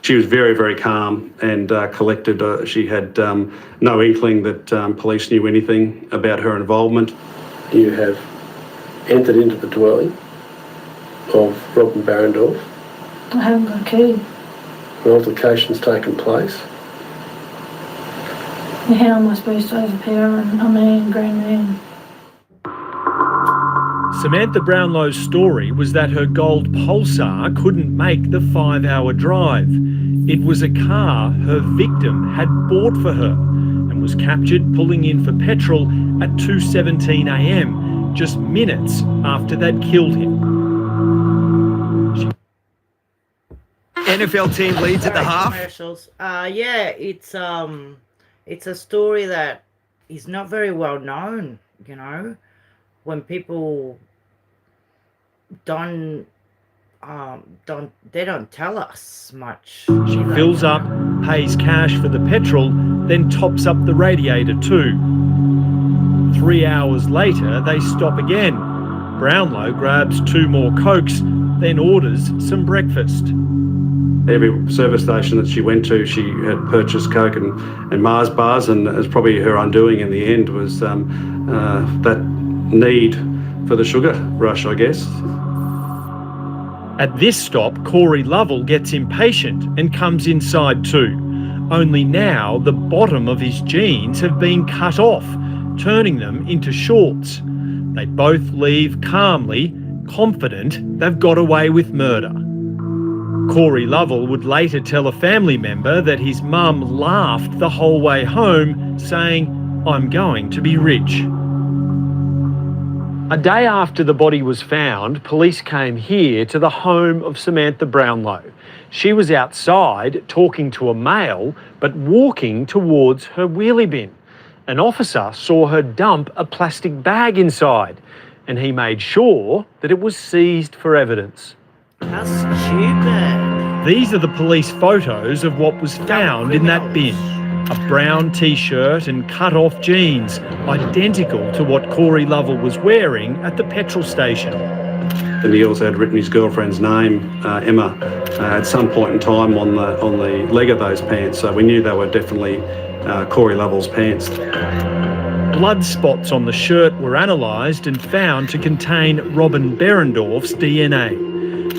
She was very, very calm and collected. She had no inkling that police knew anything about her involvement. You have entered into the dwelling of Robin Behrendorf. I haven't got a key. An altercation's taken place. How am I supposed to overpower a man, grown man? Samantha Brownlow's story was that her gold Pulsar couldn't make the 5-hour drive. It was a car her victim had bought for her and was captured pulling in for petrol at 2:17 a.m, just minutes after they'd killed him. NFL team leads at the half. Commercials. Yeah, it's a story that is not very well known, you know, when people don't tell us much. She fills up, pays cash for the petrol, then tops up the radiator too. 3 hours later, they stop again. Brownlow grabs 2 more Cokes, then orders some breakfast. Every service station that she went to, she had purchased Coke and Mars bars, and it was probably her undoing in the end was that need for the sugar rush, I guess. At this stop, Corey Lovell gets impatient and comes inside too. Only now the bottom of his jeans have been cut off, turning them into shorts. They both leave calmly, confident they've got away with murder. Corey Lovell would later tell a family member that his mum laughed the whole way home, saying, "I'm going to be rich." A day after the body was found, police came here to the home of Samantha Brownlow. She was outside talking to a male, but walking towards her wheelie bin. An officer saw her dump a plastic bag inside, and he made sure that it was seized for evidence. How stupid. These are the police photos of what was found in that bin. A brown t-shirt and cut-off jeans, identical to what Corey Lovell was wearing at the petrol station. And he also had written his girlfriend's name, Emma, at some point in time on the leg of those pants. So we knew they were definitely Corey Lovell's pants. Blood spots on the shirt were analysed and found to contain Robin Behrendorf's DNA.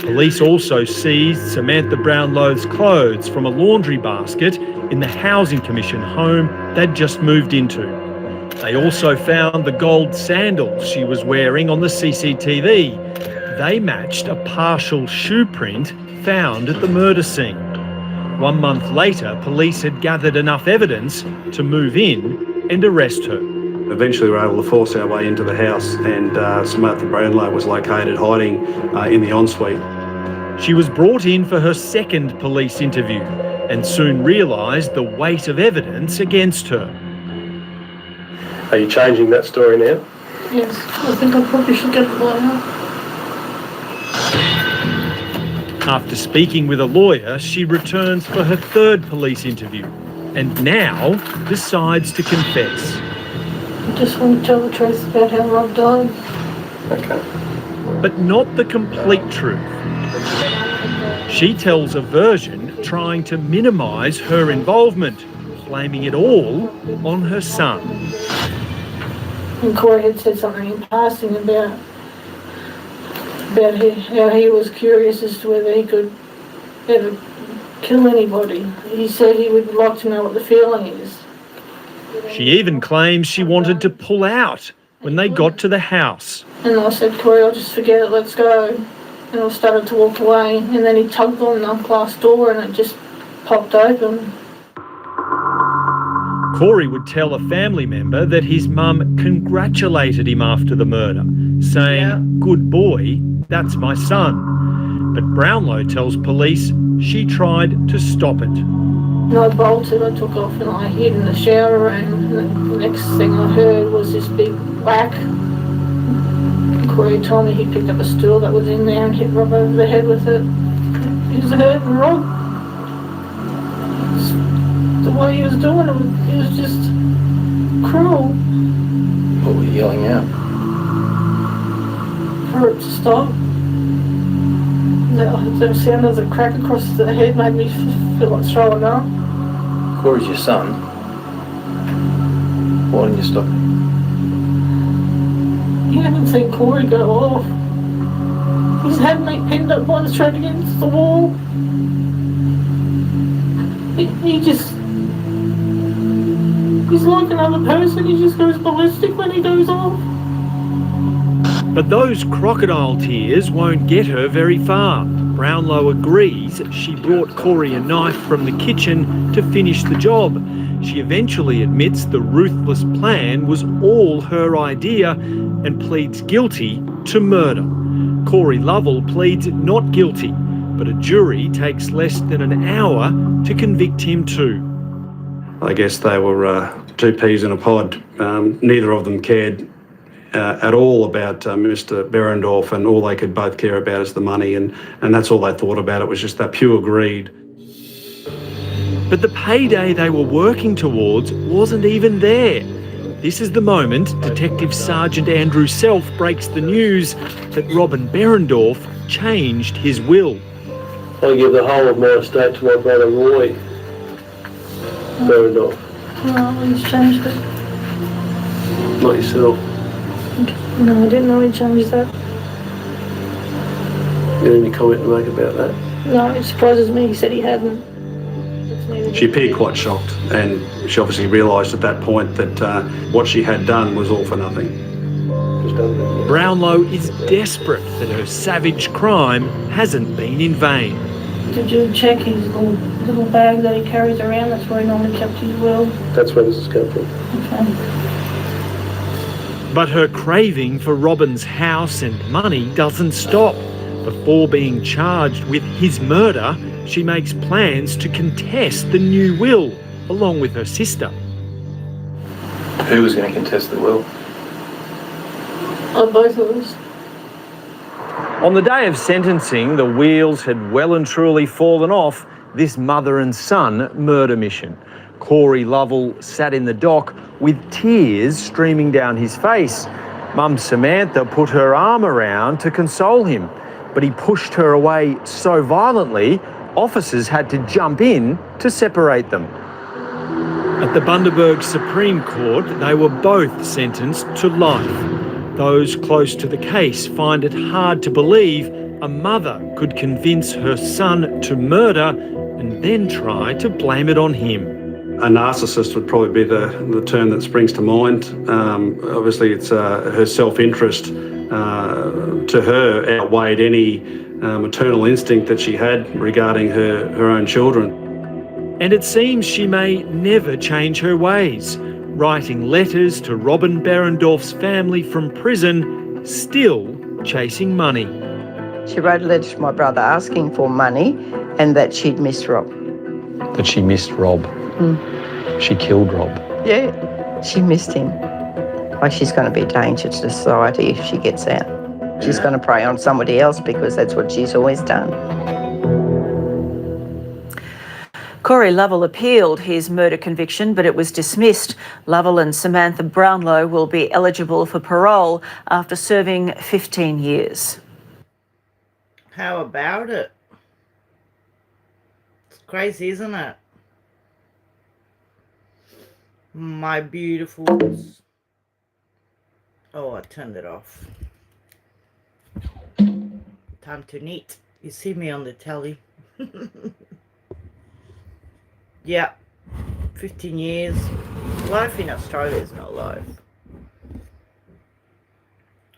Police also seized Samantha Brownlow's clothes from a laundry basket in the Housing Commission home they'd just moved into. They also found the gold sandals she was wearing on the CCTV. They matched a partial shoe print found at the murder scene. 1 month later, police had gathered enough evidence to move in and arrest her. Eventually we were able to force our way into the house, and Samantha Brownlow was located hiding in the ensuite. She was brought in for her second police interview and soon realised the weight of evidence against her. Are you changing that story now? Yes, I think I probably should get a lawyer. After speaking with a lawyer, she returns for her third police interview and now decides to confess. I just want to tell the truth about how Rob died. Okay. But not the complete truth. She tells a version trying to minimise her involvement, blaming it all on her son. And Corey had said something in passing about how he was curious as to whether he could ever kill anybody. He said he would like to know what the feeling is. She even claims she wanted to pull out when they got to the house. And I said, Corey, I'll just forget it, let's go. And I started to walk away, and then he tugged on the glass door and it just popped open. Corey would tell a family member that his mum congratulated him after the murder, saying, "Good boy, that's my son." But Brownlow tells police she tried to stop it. And I bolted, I took off and I hid in the shower room. And the next thing I heard was this big whack. Corey told me he picked up a stool that was in there and hit Rob over the head with it. He was hurting Rob. The way he was doing it was just cruel. What were you yelling out? For it to stop. The sound of the crack across the head made me feel like throwing up. Corey's your son. Why didn't you stop him? You haven't seen Corey go off. He's had me pinned up by the thread against the wall. He just... He's like another person. He just goes ballistic when he goes off. But those crocodile tears won't get her very far. Brownlow agrees she brought Corey a knife from the kitchen to finish the job. She eventually admits the ruthless plan was all her idea and pleads guilty to murder. Corey Lovell pleads not guilty, but a jury takes less than an hour to convict him too. I guess they were two peas in a pod. Neither of them cared at all about Mr. Behrendorff, and all they could both care about is the money, and that's all they thought about. It was just that pure greed. But the payday they were working towards wasn't even there. This is the moment Detective Sergeant Andrew Self breaks the news that Robin Behrendorff changed his will. I give the whole of my estate to my brother Roy Behrendorff. No, he's changed it. Not yourself. No, I didn't know he changed that. You have any comment to make about that? No, it surprises me. He said he hadn't. She appeared quite shocked, and she obviously realised at that point that what she had done was all for nothing. Brownlow is desperate that her savage crime hasn't been in vain. Did you check his little bag that he carries around? That's where he normally kept his will. That's where this has come from. Okay. But her craving for Robin's house and money doesn't stop. Before being charged with his murder, she makes plans to contest the new will, along with her sister. Who was going to contest the will? Oh, both of us. On the day of sentencing, the wheels had well and truly fallen off this mother and son murder mission. Corey Lovell sat in the dock with tears streaming down his face. Mum Samantha put her arm around to console him, but he pushed her away so violently, officers had to jump in to separate them. At the Bundaberg Supreme Court, they were both sentenced to life. Those close to the case find it hard to believe a mother could convince her son to murder and then try to blame it on him. A narcissist would probably be the term that springs to mind. Obviously, it's her self-interest to her outweighed any maternal instinct that she had regarding her own children. And it seems she may never change her ways, writing letters to Robin Behrendorff's family from prison, still chasing money. She wrote a letter to my brother asking for money and that she'd missed Rob. That she missed Rob. She killed Rob. Yeah, she missed him. Like she's going to be a danger to society if she gets out. She's going to prey on somebody else because that's what she's always done. Corey Lovell appealed his murder conviction, but it was dismissed. Lovell and Samantha Brownlow will be eligible for parole after serving 15 years. How about it? It's crazy, isn't it? My beautifuls. Oh, I turned it off. Time to knit. You see me on the telly. Yeah, 15 years. Life in Australia is not life.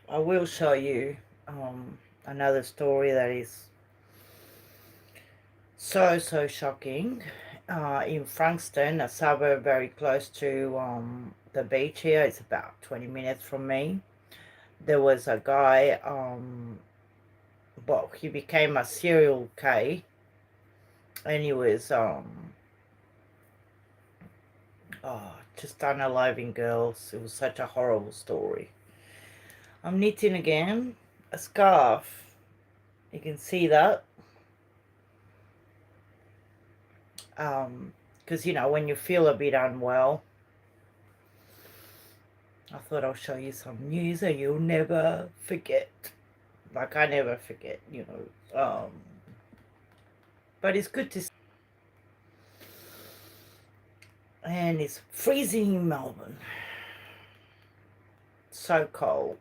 I will show you another story that is so shocking. In Frankston, a suburb very close to the beach here. It's about 20 minutes from me. There was a guy, well, he became a serial K, and he was just unaliving girls. It was such a horrible story. I'm knitting again, a scarf. You can see that. Because, you know, when you feel a bit unwell, I thought I'll show you some news that you'll never forget. Like, I never forget, you know. But it's good to see. And it's freezing in Melbourne. So cold.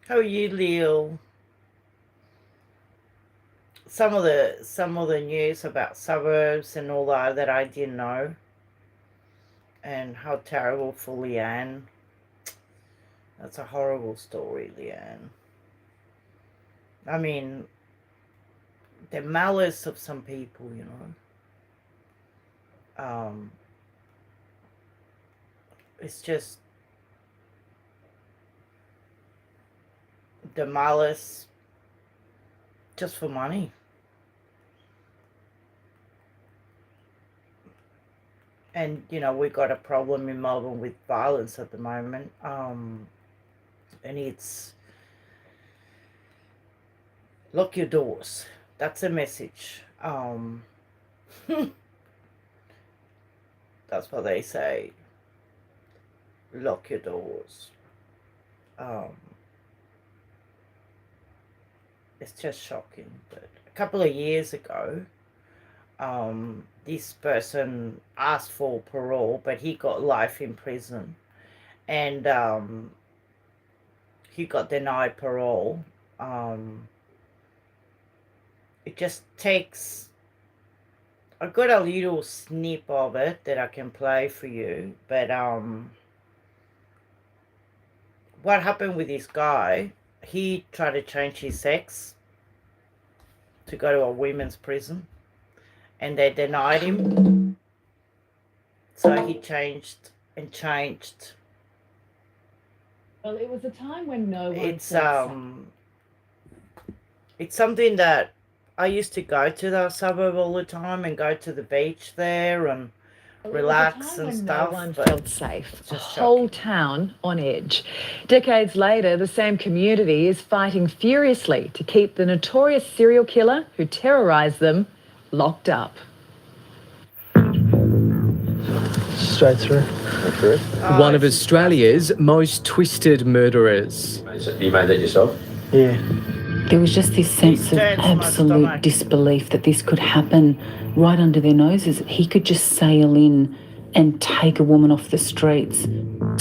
How are you, Leo? Some of the news about suburbs and all that I didn't know. And how terrible for Leanne. That's a horrible story, Leanne. I mean, the malice of some people, you know. It's just the malice just for money. And, you know, we've got a problem in Melbourne with violence at the moment. And it's lock your doors. That's a message. That's what they say. Lock your doors. It's just shocking. But a couple of years ago, this person asked for parole, but he got life in prison. And he got denied parole. It just takes... I got a little snip of it that I can play for you. But what happened with this guy, he tried to change his sex to go to a women's prison. And they denied him. So he changed and changed. Well, it was a time when no one it's something that I used to go to the suburb all the time and go to the beach there and relax and stuff. No one felt safe. The whole town on edge. Decades later, the same community is fighting furiously to keep the notorious serial killer who terrorised them locked up. Straight through. One of Australia's most twisted murderers. You made that yourself? Yeah. There was just this sense of absolute disbelief that this could happen right under their noses. He could just sail in and take a woman off the streets.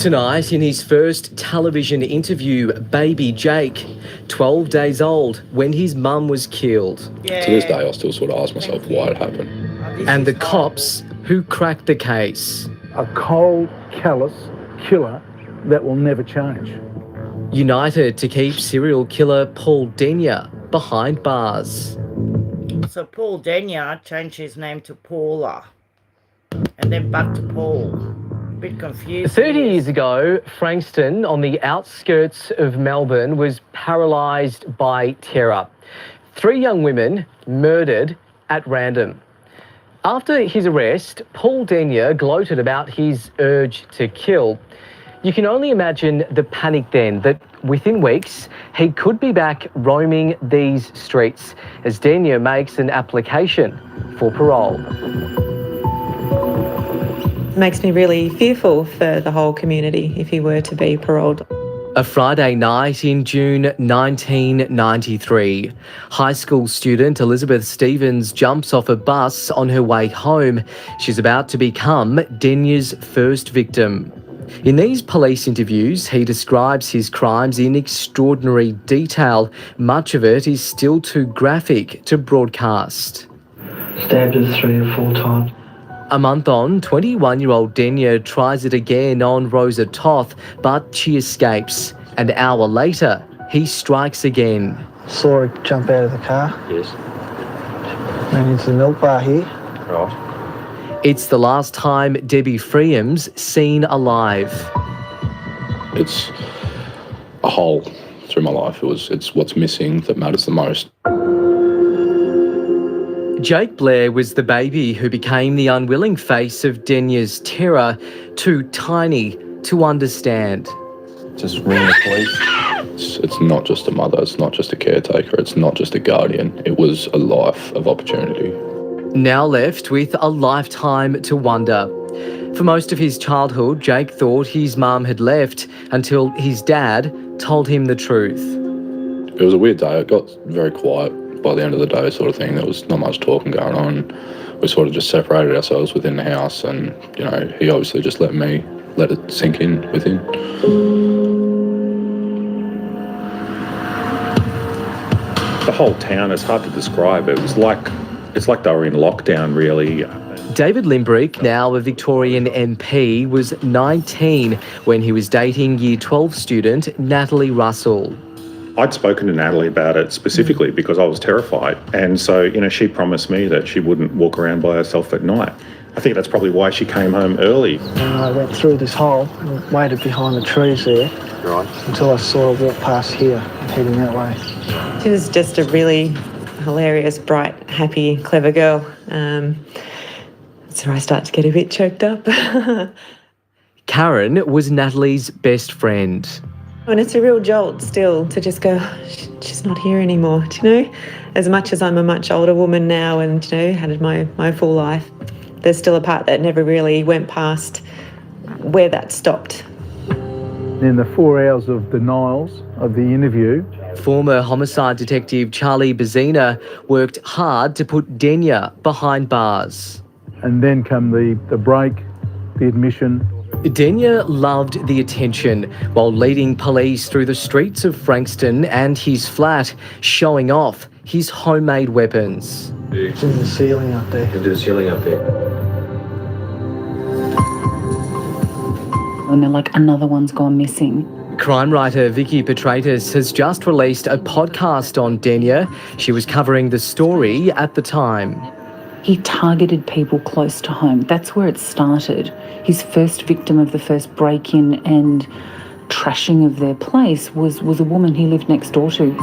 Tonight, in his first television interview, baby Jake, 12 days old, when his mum was killed. To this day, I still sort of ask myself why it happened. And the cops who cracked the case. A cold, callous killer that will never change. United to keep serial killer Paul Denyer behind bars. So Paul Denyer changed his name to Paula. And then back to Paul. A bit confused. 30 years ago, Frankston, on the outskirts of Melbourne, was paralysed by terror. 3 young women murdered at random. After his arrest, Paul Denyer gloated about his urge to kill. You can only imagine the panic then that within weeks he could be back roaming these streets as Denia makes an application for parole. Makes me really fearful for the whole community if he were to be paroled. A Friday night in June 1993. High school student Elizabeth Stevens jumps off a bus on her way home. She's about to become Denia's first victim. In these police interviews, he describes his crimes in extraordinary detail. Much of it is still too graphic to broadcast. Stabbed her 3 or 4 times. A month on, 21-year-old Denia tries it again on Rosa Toth, but she escapes. An hour later, he strikes again. Saw her jump out of the car. Yes. Ran into the milk bar here. Right. It's the last time Debbie Freeham's seen alive. It's a hole through my life. It's what's missing that matters the most. Jake Blair was the baby who became the unwilling face of Denia's terror, too tiny to understand. Just ring the police. It's not just a mother, it's not just a caretaker, it's not just a guardian. It was a life of opportunity. Now left with a lifetime to wonder. For most of his childhood, Jake thought his mum had left until his dad told him the truth. It was a weird day. It got very quiet by the end of the day, sort of thing. There was not much talking going on. We sort of just separated ourselves within the house, and he obviously just let it sink in within. The whole town is hard to describe. It's like they were in lockdown, really. David Limbrick, now a Victorian MP, was 19 when he was dating Year 12 student Natalie Russell. I'd spoken to Natalie about it specifically because I was terrified. And so, she promised me that she wouldn't walk around by herself at night. I think that's probably why she came home early. And I went through this hole and waited behind the trees there. Right. Until I saw her walk past here and heading that way. She was just a really hilarious, bright, happy, clever girl. So I start to get a bit choked up. Karen was Natalie's best friend. And it's a real jolt still to just go, she's not here anymore, As much as I'm a much older woman now and, had my full life, there's still a part that never really went past where that stopped. In the 4 hours of denials of the interview, former homicide detective Charlie Bazina worked hard to put Denia behind bars. and then come the break, the admission. Denia loved the attention while leading police through the streets of Frankston and his flat, showing off his homemade weapons. It's in the ceiling up there. Into the ceiling up there. And they're like, another one's gone missing. Crime writer Vicky Petratus has just released a podcast on Denia. She was covering the story at the time. He targeted people close to home. That's where it started. His first victim of the first break-in and trashing of their place was a woman he lived next door to.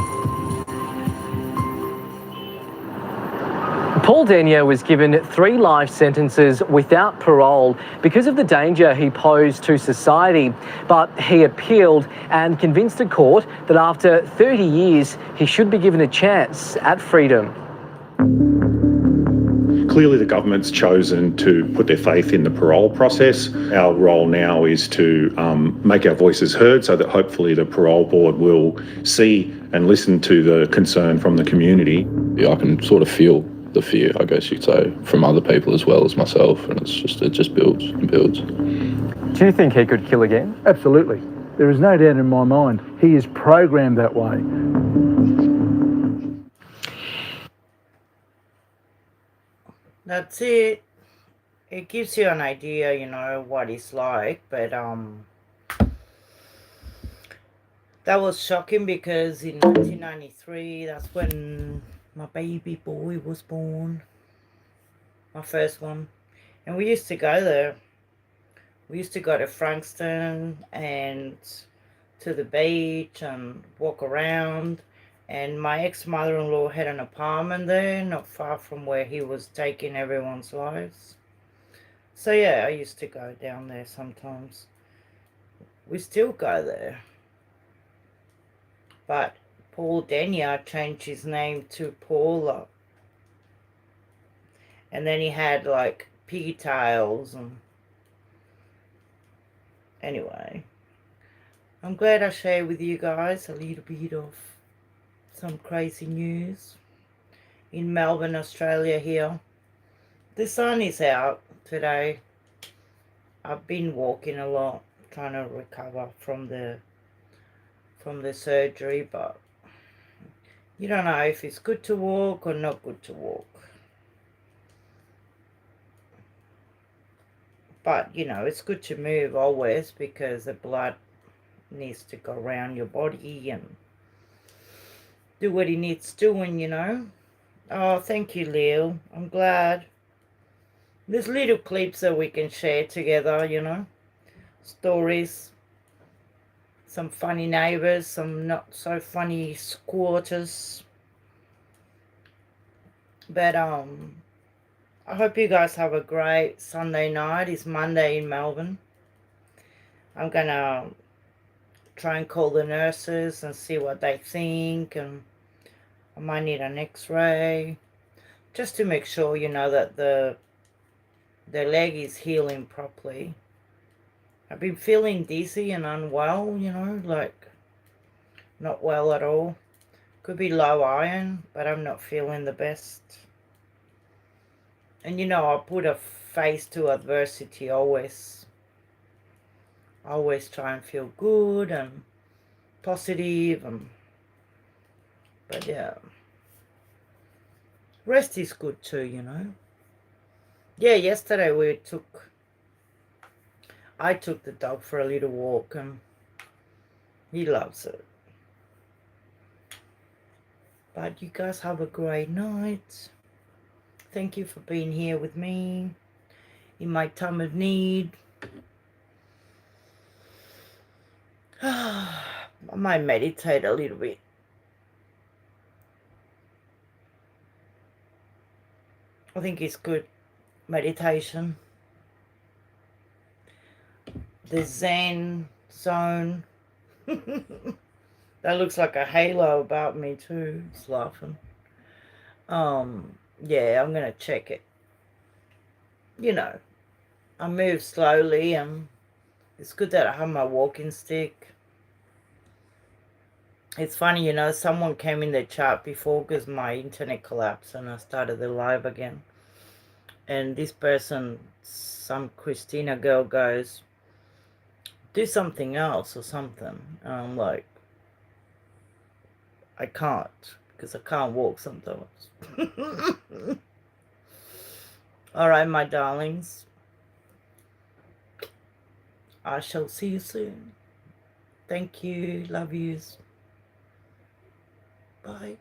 Paul Denia was given 3 life sentences without parole because of the danger he posed to society. But he appealed and convinced a court that after 30 years, he should be given a chance at freedom. Clearly the government's chosen to put their faith in the parole process. Our role now is to make our voices heard so that hopefully the parole board will see and listen to the concern from the community. Yeah, I can sort of feel the fear, I guess you'd say, from other people as well as myself, and it just builds and builds. Do you think he could kill again? Absolutely. There is no doubt in my mind. He is programmed that way. That's it. It gives you an idea, you know, what he's like, but that was shocking because in 1993, that's when my baby boy was born. My first one. And we used to go there. We used to go to Frankston and to the beach and walk around. And my ex-mother-in-law had an apartment there, not far from where he was taking everyone's lives. So yeah, I used to go down there sometimes. we still go there. But Paul Denya changed his name to Paula. And then he had like pigtails and anyway. I'm glad I shared with you guys a little bit of some crazy news in Melbourne, Australia here. The sun is out today. I've been walking a lot, trying to recover from the surgery, but you don't know if it's good to walk or not good to walk. But, you know, it's good to move always because the blood needs to go around your body and do what it needs doing, you know. Oh, thank you, Leo. I'm glad. There's little clips that we can share together, you know. Stories. Some funny neighbours, some not so funny squatters. But I hope you guys have a great Sunday night. It's Monday in Melbourne. I'm gonna try and call the nurses and see what they think, and I might need an x-ray just to make sure, you know, that the leg is healing properly. I've been feeling dizzy and unwell, you know, like not well at all. Could be low iron, but I'm not feeling the best. And you know, I put a face to adversity always. I always try and feel good and positive, but yeah. Rest is good too, you know. Yeah, yesterday I took the dog for a little walk and he loves it. But you guys have a great night. Thank you for being here with me in my time of need. I might meditate a little bit. I think it's good meditation. The Zen zone. That looks like a halo about me too. It's laughing. Yeah, I'm gonna check it. You know, I move slowly and it's good that I have my walking stick. It's funny, you know, someone came in the chat before because my internet collapsed and I started the live again. And this person, some Christina girl goes, do something else or something. And I'm like, I can't because I can't walk sometimes. All right, my darlings. I shall see you soon. Thank you. Love yous. Bye.